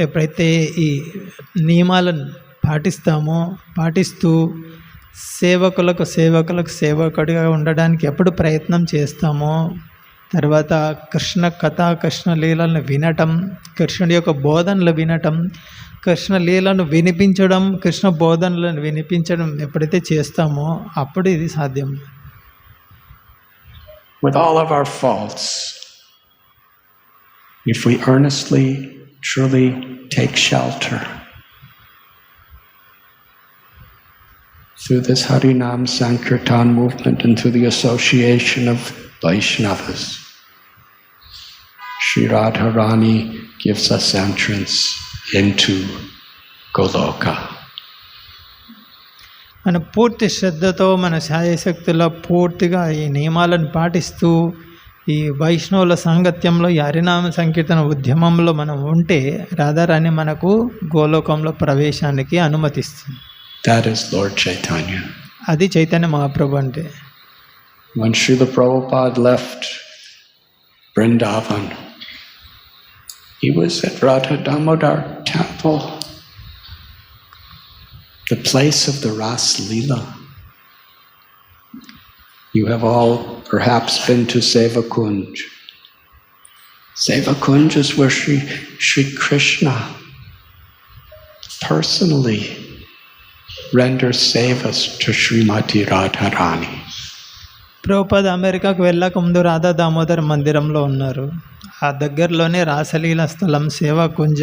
ఎప్పుడైతే ఈ నియమాలను పాటిస్తూ సేవకులకు సేవకుడిగా ఉండడానికి ఎప్పుడు ప్రయత్నం చేస్తామో, తర్వాత కృష్ణ కథ, కృష్ణ లీలను వినటం, కృష్ణుడి యొక్క బోధనలు వినటం, కృష్ణ లీలను వినిపించడం, కృష్ణ బోధనలను వినిపించడం ఎప్పుడైతే చేస్తామో అప్పుడు ఇది సాధ్యం. With all of our faults, if we earnestly, truly take shelter through this Harinam Sankirtan movement and through the association of Vaishnavas, Sri Radharani gives us entrance into Goloka. మన పూర్తి శ్రద్ధతో మన శాయశక్తుల పూర్తిగా ఈ నియమాలను పాటిస్తూ ఈ వైష్ణవుల సాంగత్యంలో ఈ హరినామ సంకీర్తన ఉద్యమంలో మనం ఉంటే రాధారాణి మనకు గోలోకంలో ప్రవేశానికి అనుమతిస్తుంది. That is Lord Chaitanya. అది చైతన్య మహాప్రభు అంటే. When Srila Prabhupada left Vrindavan, he was at Radha Damodar temple, the place of the Ras Leela. You have all perhaps been to Seva Kunj. Seva Kunj is where Sri Krishna personally renders sevas to Srimati Radharani. Prabhupada అమెరికాకు వెళ్ళక ముందు రాధా దామోదర్ మందిరంలో ఉన్నారు. ఆ దగ్గరలోనే రాసలీల స్థలం సేవా కుంజ,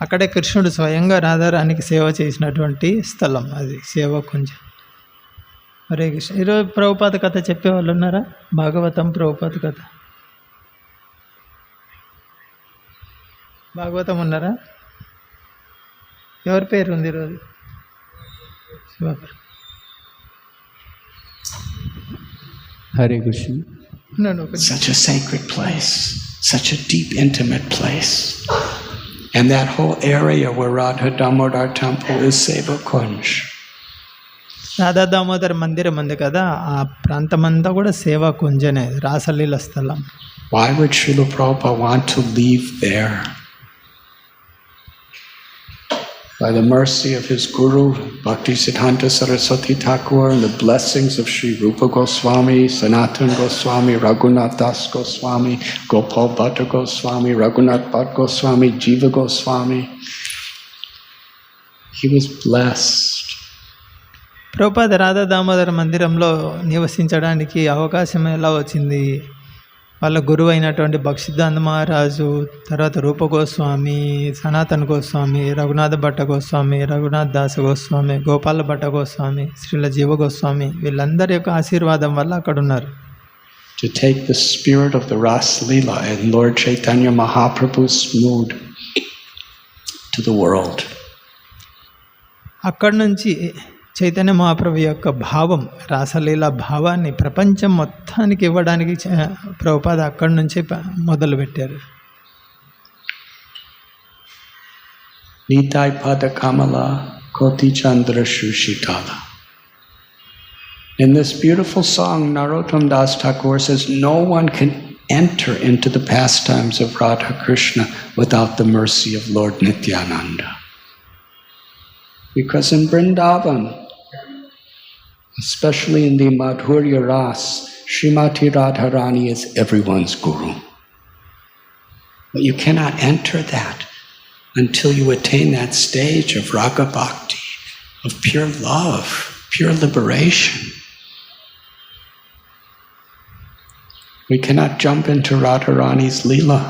అక్కడే కృష్ణుడు స్వయంగా రాధారానికి సేవ చేసినటువంటి స్థలం అది సేవా కుంజ. హరే కృష్ణ. ఈరోజు ప్రభుపాద కథ చెప్పేవాళ్ళు ఉన్నారా? భాగవతం ప్రభుపాద కథ భాగవతం ఉన్నారా? ఎవరి పేరు ఉంది ఈరోజు? Hare Krishna. Such a sacred place, such a deep, intimate place. And that whole area where Radha Damodar temple is Seva Kunj. Radha Damodar మందిరం ఉంది కదా, ఆ ప్రాంతం అంతా కూడా సేవా కుంజనే, రాసలీల స్థలం. Why would Srila Prabhupada want to leave there? By the mercy of his Guru, Bhaktisiddhanta Saraswati Thakur, and the blessings of Sri Rupa Goswami, Sanatan Goswami, Raghunath Das Goswami, Gopal Bhatta Goswami, Raghunath Bhatt Goswami, Jiva Goswami, he was blessed. Prabhupada Radha Damodar మందిరంలో నివసించడానికి అవకాశం ఎలా వచ్చింది? వాళ్ళ గురువు అయినటువంటి భక్తిసిద్ధాంత మహారాజు, తర్వాత రూప గోస్వామి, సనాతన్ గోస్వామి, రఘునాథ భట్ట గోస్వామి, రఘునాథ్ దాస గోస్వామి, గోపాల భట్ట గోస్వామి, శ్రీల జీవ గోస్వామి, వీళ్ళందరి యొక్క ఆశీర్వాదం వల్ల అక్కడ ఉన్నారు. To take the spirit of the Ras Leela and Lord Chaitanya Mahaprabhu's mood to the world. అక్కడి నుంచి చైతన్య మహాప్రభు యొక్క భావం, రాసలీల భావాన్ని ప్రపంచం మొత్తానికి ఇవ్వడానికి ప్రభుపాద అక్కడి నుంచి మొదలుపెట్టారు. Nitai Pada Kamala Koti Chandra Shushitala. In this beautiful song, Narottam Das Thakur says, no one can enter into the pastimes of Radha Krishna without the mercy of Lord Nityananda. Because in Vrindavan, especially in the Madhurya Ras, Srimati Radharani is everyone's guru. But you cannot enter that until you attain that stage of raga bhakti, of pure love, pure liberation. We cannot jump into Radharani's Leela.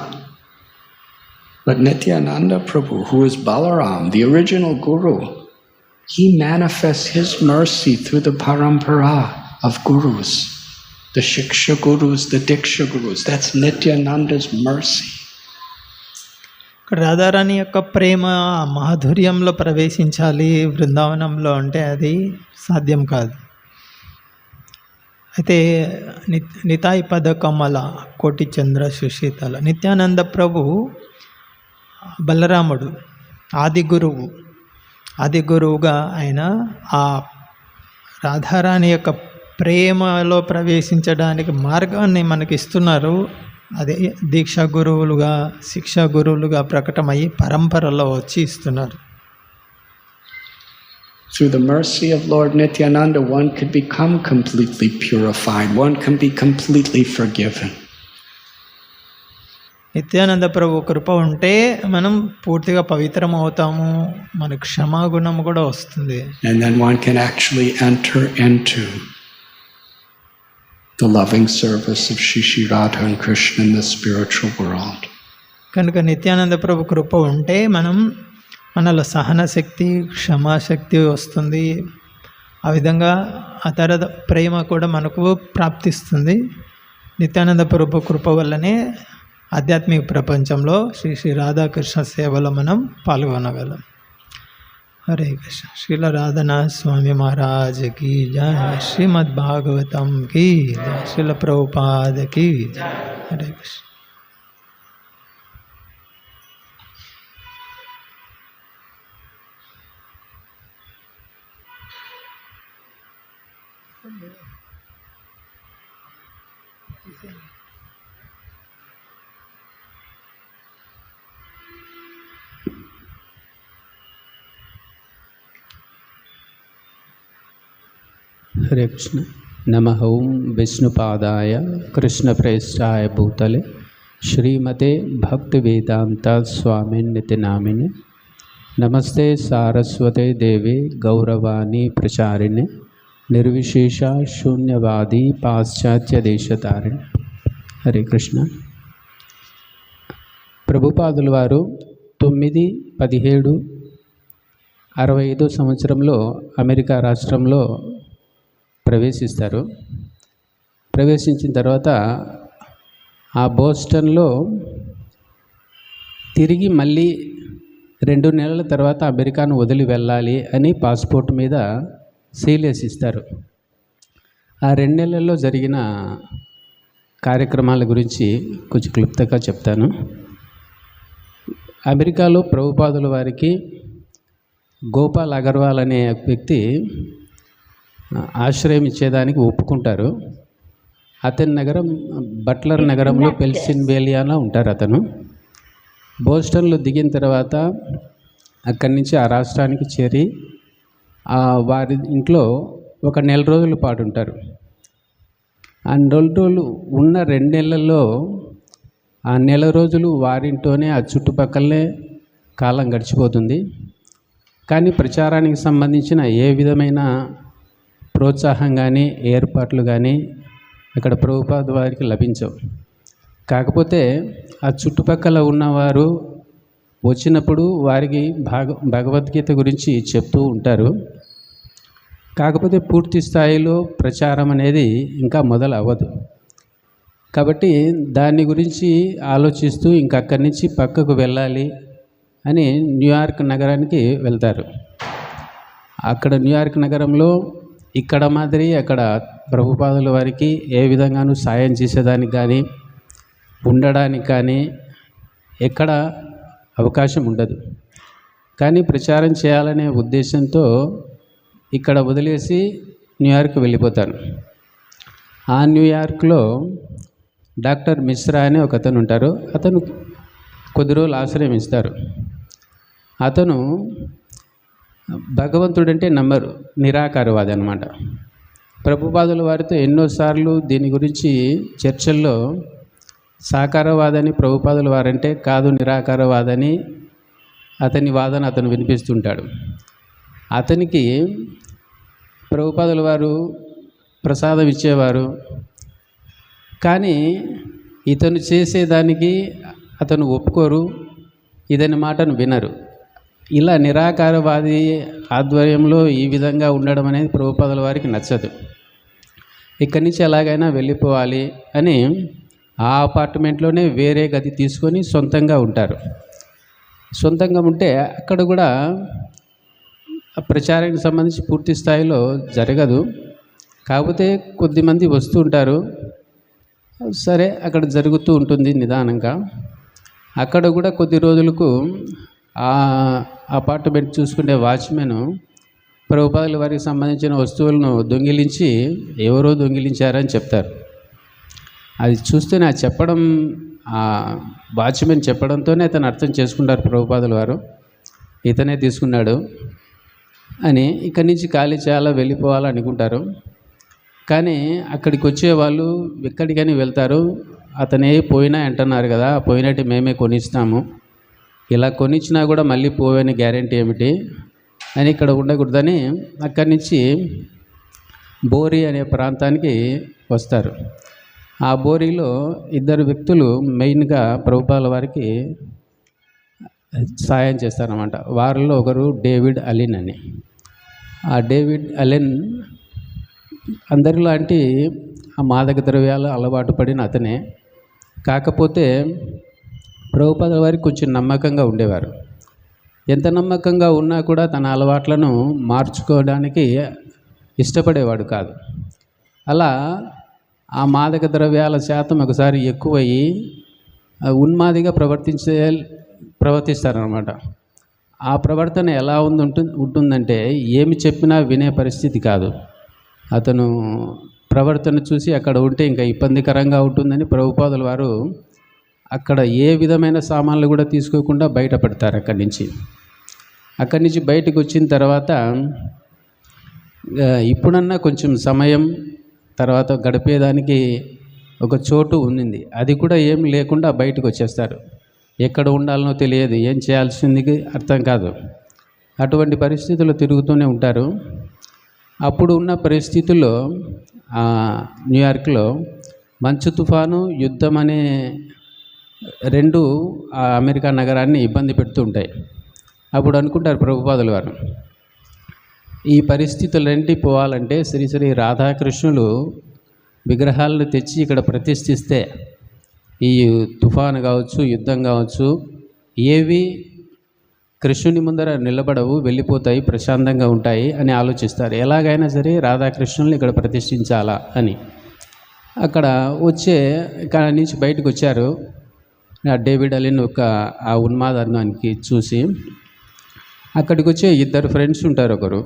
But Nityananda Prabhu, who is Balaram, the original guru, he manifests his mercy through the parampara of gurus, the Shiksha gurus, the Diksha gurus. That's Nityananda's mercy. Radharani యొక్క ప్రేమ మాధుర్యంలో ప్రవేశించాలి బృందావనంలో అంటే అది సాధ్యం కాదు. అయితే నితాయి పద కమల కోటి చంద్ర సుశీతల నిత్యానంద ప్రభు బలరాముడు ఆది గురువుగా ఆయన ఆ రాధారాణి యొక్క ప్రేమలో ప్రవేశించడానికి మార్గాన్ని మనకి ఇస్తున్నారు. అదే దీక్షా గురువులుగా శిక్షా గురువులుగా ప్రకటమయ్యి పరంపరలో వచ్చి ఇస్తున్నారు. Through the mercy of Lord Nityananda, one could become completely purified. One can be completely forgiven. Nityananda ప్రభు కృప ఉంటే మనం పూర్తిగా పవిత్రం అవుతాము, మనకు క్షమాగుణం కూడా వస్తుంది. And then one can actually enter into the loving service of Shri Radha and Krishna in the spiritual world. కనుక నిత్యానంద ప్రభు కృప ఉంటే మనలో సహన శక్తి, క్షమాశక్తి వస్తుంది. ఆ విధంగా అతర ప్రేమ కూడా మనకు ప్రాప్తిస్తుంది. నిత్యానంద ప్రభు కృప వల్లనే ఆధ్యాత్మిక ప్రపంచంలో శ్రీ రాధాకృష్ణ సేవలో మనం పాల్గొనగలం. హరే కృష్ణ. శ్రీల రాధనాథ్ స్వామి మహారాజ్ की जय, श्रीमद् भागवतम की जय, श्रील प्रभुपाद की जय. हरे कृष्ण. हरे कृष्ण. नमः ओं विष्णुपादाय कृष्णप्रेष्ठाय भूतले श्रीमते भक्तिवेदांत स्वामिन्निति नामिने नमस्ते सारस्वते देवे गौरवाणी प्रचारिणे निर्विशेषा शून्यवादी पाश्चात्य देशतारिणे. हरे कृष्ण. ప్రభుపాదుల వారు 9/17/65 సంవత్సరంలో అమెరికా రాష్ట్రంలో ప్రవేశిస్తారు. ప్రవేశించిన తర్వాత ఆ బోస్టన్లో తిరిగి మళ్ళీ 2 నెలల తర్వాత అమెరికాను వదిలి వెళ్ళాలి అని పాస్పోర్ట్ మీద సీల్ వేసి ఇస్తారు. ఆ 2 నెలల్లో జరిగిన కార్యక్రమాల గురించి కొంచెం క్లుప్తంగా చెప్తాను. అమెరికాలో ప్రభుపాదుల వారికి గోపాల్ అగర్వాల్ అనే వ్యక్తి ఆశ్రయం ఇచ్చేదానికి ఒప్పుకుంటారు. అతని నగరం బట్లర్ నగరంలో పెన్సిల్వేనియాలో ఉంటారు. అతను బోస్టన్లో దిగిన తర్వాత అక్కడి నుంచి ఆ రాష్ట్రానికి చేరి వారి ఇంట్లో ఒక 1 నెల రోజుల పాటు ఉంటారు. ఆ 2 రోజులు ఉన్న 2 నెలల్లో ఆ 1 నెల రోజులు వారింట్లోనే ఆ చుట్టుపక్కలనే కాలం గడిచిపోతుంది. కానీ ప్రచారానికి సంబంధించిన ఏ విధమైన ప్రోత్సాహం కానీ ఏర్పాట్లు కానీ అక్కడ ప్రభుపాద వారికి లభించవు. కాకపోతే ఆ చుట్టుపక్కల ఉన్నవారు వచ్చినప్పుడు వారికి భగవద్గీత గురించి చెప్తూ ఉంటారు. కాకపోతే పూర్తి స్థాయిలో ప్రచారం అనేది ఇంకా మొదలు అవ్వదు. కాబట్టి దాని గురించి ఆలోచిస్తూ ఇంకా అక్కడి నుంచి పక్కకు వెళ్ళాలి అని న్యూయార్క్ నగరానికి వెళ్తారు. అక్కడ న్యూయార్క్ నగరంలో ఇక్కడ మాదిరి అక్కడ ప్రభుపాదుల వారికి ఏ విధంగానూ సాయం చేసేదానికి కానీ ఉండడానికి కానీ ఎక్కడ అవకాశం ఉండదు. కానీ ప్రచారం చేయాలనే ఉద్దేశంతో ఇక్కడ వదిలేసి న్యూయార్క్ వెళ్ళిపోతాను. ఆ న్యూయార్క్లో డాక్టర్ మిశ్రా అనే ఒక అతను ఉంటారు. అతను కొద్ది రోజులు ఆశ్రయం ఇస్తారు. అతను భగవంతుడంటే నమ్మరు, నిరాకారవాది అన్నమాట. ప్రభుపాదుల వారితో ఎన్నోసార్లు దీని గురించి చర్చల్లో సాకారవాదని ప్రభుపాదుల వారంటే కాదు నిరాకారవాదని అతని వాదన అతను వినిపిస్తుంటాడు. అతనికి ప్రభుపాదుల వారు ప్రసాదం ఇచ్చేవారు, కానీ ఇతను చేసేదానికి అతను ఒప్పుకోరు, ఇతని మాటను వినరు. ఇలా నిరాకారవాది ఆధ్వర్యంలో ఈ విధంగా ఉండడం అనేది ప్రభుపాదుల వారికి నచ్చదు. ఇక్కడి నుంచి ఎలాగైనా వెళ్ళిపోవాలి అని ఆ అపార్ట్మెంట్లోనే వేరే గది తీసుకొని సొంతంగా ఉంటారు. సొంతంగా ఉంటే అక్కడ కూడా ప్రచారానికి సంబంధించి పూర్తి స్థాయిలో జరగదు. కాకపోతే కొద్దిమంది వస్తూ ఉంటారు, సరే అక్కడ జరుగుతూ ఉంటుంది నిదానంగా. అక్కడ కూడా కొద్ది రోజులకు ఆ అపార్ట్మెంట్ చూసుకునే వాచ్మెన్ ప్రభుపాదుల వారికి సంబంధించిన వస్తువులను దొంగిలించి ఎవరో దొంగిలించారని చెప్తారు. అది చూస్తేనే ఆ చెప్పడం, ఆ వాచ్మెన్ చెప్పడంతోనే అతను అర్థం చేసుకుంటారు ప్రభుపాదుల వారు ఇతనే తీసుకున్నాడు అని. ఇక్కడి నుంచి ఖాళీ చేయాలా, వెళ్ళిపోవాలనుకుంటారు. కానీ అక్కడికి వచ్చేవాళ్ళు ఎక్కడికని వెళ్తారు, అతనే పోయినా అంటున్నారు కదా, పోయినట్టు మేమే కొనిస్తాము, ఇలా కొనిచ్చినా కూడా మళ్ళీ పోవని గ్యారెంటీ ఏమిటి అని ఇక్కడ ఉండకూడదని అక్కడి నుంచి బోరి అనే ప్రాంతానికి వస్తారు. ఆ బోరిలో ఇద్దరు వ్యక్తులు మెయిన్గా ప్రభుపాదుల వారికి సాయం చేస్తారన్నమాట. వారిలో ఒకరు డేవిడ్ అలిన్ అని. ఆ డేవిడ్ అలిన్ అందరిలాంటి ఆ మాదక ద్రవ్యాలు అలవాటు పడిన అతనే. కాకపోతే ప్రభుపాదుల వారికి కొంచెం నమ్మకంగా ఉండేవారు. ఎంత నమ్మకంగా ఉన్నా కూడా తన అలవాట్లను మార్చుకోవడానికి ఇష్టపడేవాడు కాదు. అలా ఆ మాదక ద్రవ్యాల శాతం ఒకసారి ఎక్కువయ్యి ఉన్మాదిగా ప్రవర్తిస్తారనమాట. ఆ ప్రవర్తన ఎలా ఉంటుందంటే ఏమి చెప్పినా వినే పరిస్థితి కాదు. అతను ప్రవర్తన చూసి అక్కడ ఉంటే ఇంకా ఇబ్బందికరంగా ఉంటుందని ప్రభుపాదుల వారు అక్కడ ఏ విధమైన సామాన్లు కూడా తీసుకోకుండా బయటపడతారు. అక్కడి నుంచి బయటకు వచ్చిన తర్వాత ఇప్పుడన్నా కొంచెం సమయం తర్వాత గడిపేదానికి ఒక చోటు ఉంది, అది కూడా ఏం లేకుండా బయటకు వచ్చేస్తారు. ఎక్కడ ఉండాలనో తెలియదు, ఏం చేయాల్సింది అర్థం కాదు. అటువంటి పరిస్థితుల్లో తిరుగుతూనే ఉంటారు. అప్పుడు ఉన్న పరిస్థితుల్లో న్యూయార్క్లో మంచు తుఫాను, యుద్ధం అనే రెండు ఆ అమెరికా నగరాన్ని ఇబ్బంది పెడుతూ ఉంటాయి. అప్పుడు అనుకుంటారు ప్రభుపాదుల వారు, ఈ పరిస్థితులన్నింటి పోవాలంటే శ్రీ శ్రీ రాధాకృష్ణులు విగ్రహాలను తెచ్చి ఇక్కడ ప్రతిష్ఠిస్తే ఈ తుఫాను కావచ్చు, యుద్ధం కావచ్చు, ఏవి కృష్ణుని ముందర నిలబడవు, వెళ్ళిపోతాయి, ప్రశాంతంగా ఉంటాయి అని ఆలోచిస్తారు. ఎలాగైనా సరే రాధాకృష్ణుల్ని ఇక్కడ ప్రతిష్ఠించాలా అని అక్కడ ఇక్కడ నుంచి బయటకు వచ్చారు. డేవిడ్ అలిన్ ఆ ఉన్మాదానికి చూసి అక్కడికి వచ్చే ఇద్దరు ఫ్రెండ్స్ ఉంటారు. ఒకరు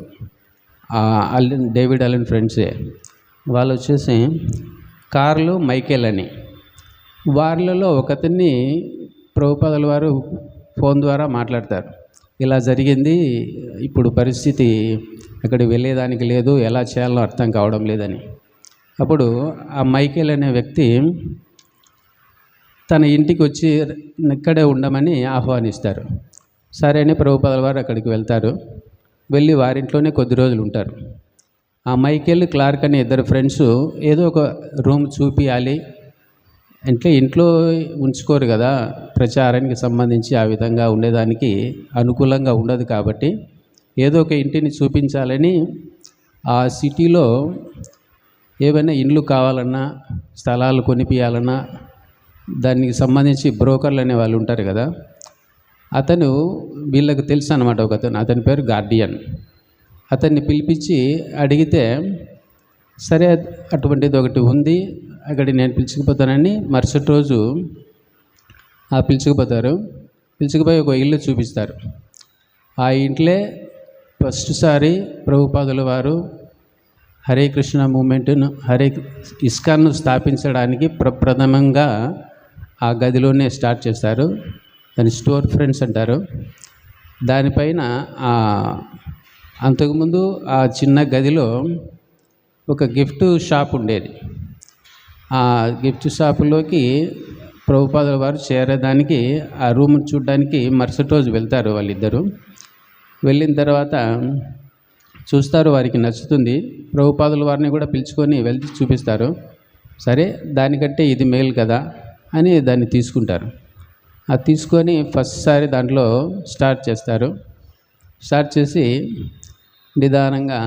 డేవిడ్ అలిన్ ఫ్రెండ్సే, వాళ్ళు వచ్చేసి కార్లు, మైకేల్ అని. వాళ్ళలో ఒకతన్ని ప్రభుపాదుల వారు ఫోన్ ద్వారా మాట్లాడతారు. ఇలా జరిగింది, ఇప్పుడు పరిస్థితి అక్కడికి వెళ్ళేదానికి లేదు, ఎలా చేయాలో అర్థం కావడం లేదని. అప్పుడు ఆ మైకేల్ అనే వ్యక్తి తన ఇంటికి వచ్చి ఇక్కడే ఉండమని ఆహ్వానిస్తారు. సరే అని ప్రభుపాదుల వారు అక్కడికి వెళ్తారు. వెళ్ళి వారింట్లోనే కొద్ది రోజులు ఉంటారు. ఆ మైకేల్, క్లార్క్ అనే ఇద్దరు ఫ్రెండ్స్ ఏదో ఒక రూమ్ చూపించాలి అంటే ఇంట్లో ఉంచుకోరు కదా, ప్రచారానికి సంబంధించి ఆ విధంగా ఉండేదానికి అనుకూలంగా ఉండదు కాబట్టి ఏదో ఒక ఇంటిని చూపించాలని ఆ సిటీలో ఏవైనా ఇండ్లు కావాలన్నా, స్థలాలు కొనిపించాలన్నా దానికి సంబంధించి బ్రోకర్లు అనే వాళ్ళు ఉంటారు కదా, అతను వీళ్ళకి తెలుసు అన్నమాట. అతని పేరు గార్డియన్. అతన్ని పిలిపించి అడిగితే సరే అటువంటిది ఒకటి ఉంది, అక్కడికి నేను పిలుచుకుపోతానని మరుసటి రోజు పిలుచుకుపోయి ఒక ఇల్లు చూపిస్తారు. ఆ ఇంట్లే ఫస్ట్ సారి ప్రభుపాదుల వారు హరే కృష్ణ మూమెంట్ను, ఇస్కాన్ను స్థాపించడానికి ప్రప్రథమంగా ఆ గదిలోనే స్టార్ట్ చేస్తారు. దాన్ని స్టోర్ ఫ్రంట్స్ అంటారు. దానిపైన అంతకుముందు ఆ చిన్న గదిలో ఒక గిఫ్ట్ షాప్ ఉండేది. ఆ గిఫ్ట్ షాపులోకి ప్రభుపాదుల వారు చేరేదానికి ఆ రూమ్ చూడడానికి మరుసటి రోజు వెళ్తారు వాళ్ళిద్దరూ. వెళ్ళిన తర్వాత చూస్తారు, వారికి నచ్చుతుంది. ప్రభుపాదుల వారిని కూడా పిలుచుకొని వెళ్ళి చూపిస్తారు. సరే, దానికంటే ఇది మేలు కదా అని దాన్ని తీసుకుంటారు. అది తీసుకొని ఫస్ట్ సారి దాంట్లో స్టార్ట్ చేస్తారు. స్టార్ట్ చేసి నిదానంగా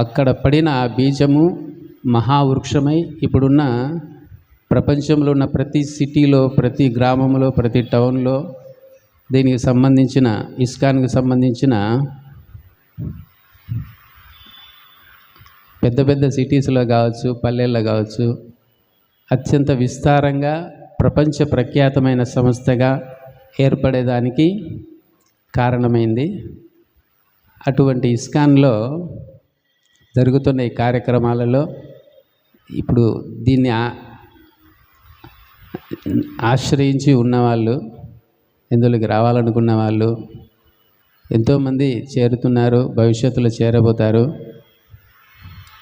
అక్కడ పడిన ఆ బీజము మహావృక్షమై ఇప్పుడున్న ప్రపంచంలో ఉన్న ప్రతి సిటీలో, ప్రతి గ్రామంలో, ప్రతి టౌన్లో దీనికి సంబంధించిన ఇస్కాన్కి సంబంధించిన పెద్ద పెద్ద సిటీస్లో కావచ్చు, పల్లెల్లో కావచ్చు, అత్యంత విస్తారంగా ప్రపంచ ప్రఖ్యాతమైన సంస్థగా ఏర్పడేదానికి కారణమైంది. అటువంటి ఇస్కాన్లో జరుగుతున్న ఈ కార్యక్రమాలలో ఇప్పుడు దీన్ని ఆశ్రయించి ఉన్నవాళ్ళు, ఇందులోకి రావాలనుకున్న వాళ్ళు ఎంతోమంది చేరుతున్నారు, భవిష్యత్తులో చేరబోతారు.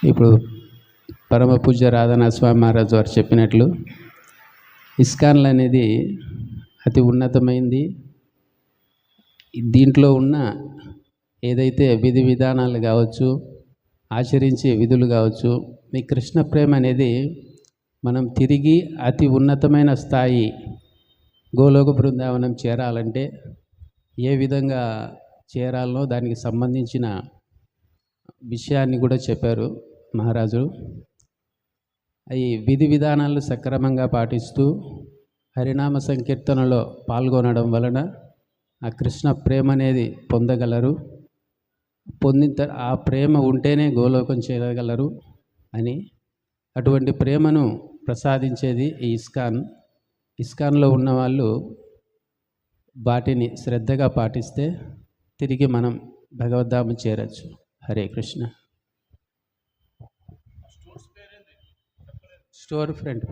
ఇప్పుడు పరమ పూజ్య రాధా స్వామి మహారాజు వారు చెప్పినట్లు ఇస్కాన్లు అనేది అతి ఉన్నతమైంది. దీంట్లో ఉన్న ఏదైతే విధి విధానాలు కావచ్చు, ఆచరించే విధులు కావచ్చు, మీ కృష్ణ ప్రేమ అనేది మనం తిరిగి అతి ఉన్నతమైన స్థాయి గోలోక బృందావనం చేరాలంటే ఏ విధంగా చేరాలనో దానికి సంబంధించిన విషయాన్ని కూడా చెప్పారు మహారాజు. ఈ విధి విధానాలు సక్రమంగా పాటిస్తూ హరినామ సంకీర్తనలో పాల్గొనడం వలన ఆ కృష్ణ ప్రేమ అనేది పొందగలరు. ఆ ప్రేమ ఉంటేనే గోలోకం చేయగలరు అని, అటువంటి ప్రేమను ప్రసాదించేది ఈ ఇస్కాన్లో ఉన్నవాళ్ళు వాటిని శ్రద్ధగా పాటిస్తే తిరిగి మనం భగవద్ధామం చేరచ్చు. Hare Krishna. Store front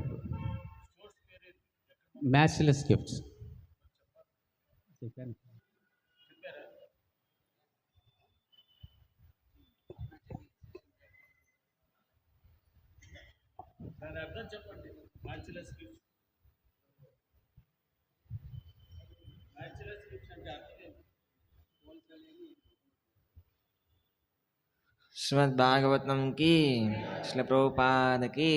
matchless gifts. చెప్పండి. మ్యాచ్లెస్ గిఫ్ట్స్, మ్యాచ్లెస్ గిఫ్ట్స్ అంటే అర్థం శ్రీమద్ భాగవతం కి శ్రీల ప్రభుపాదకి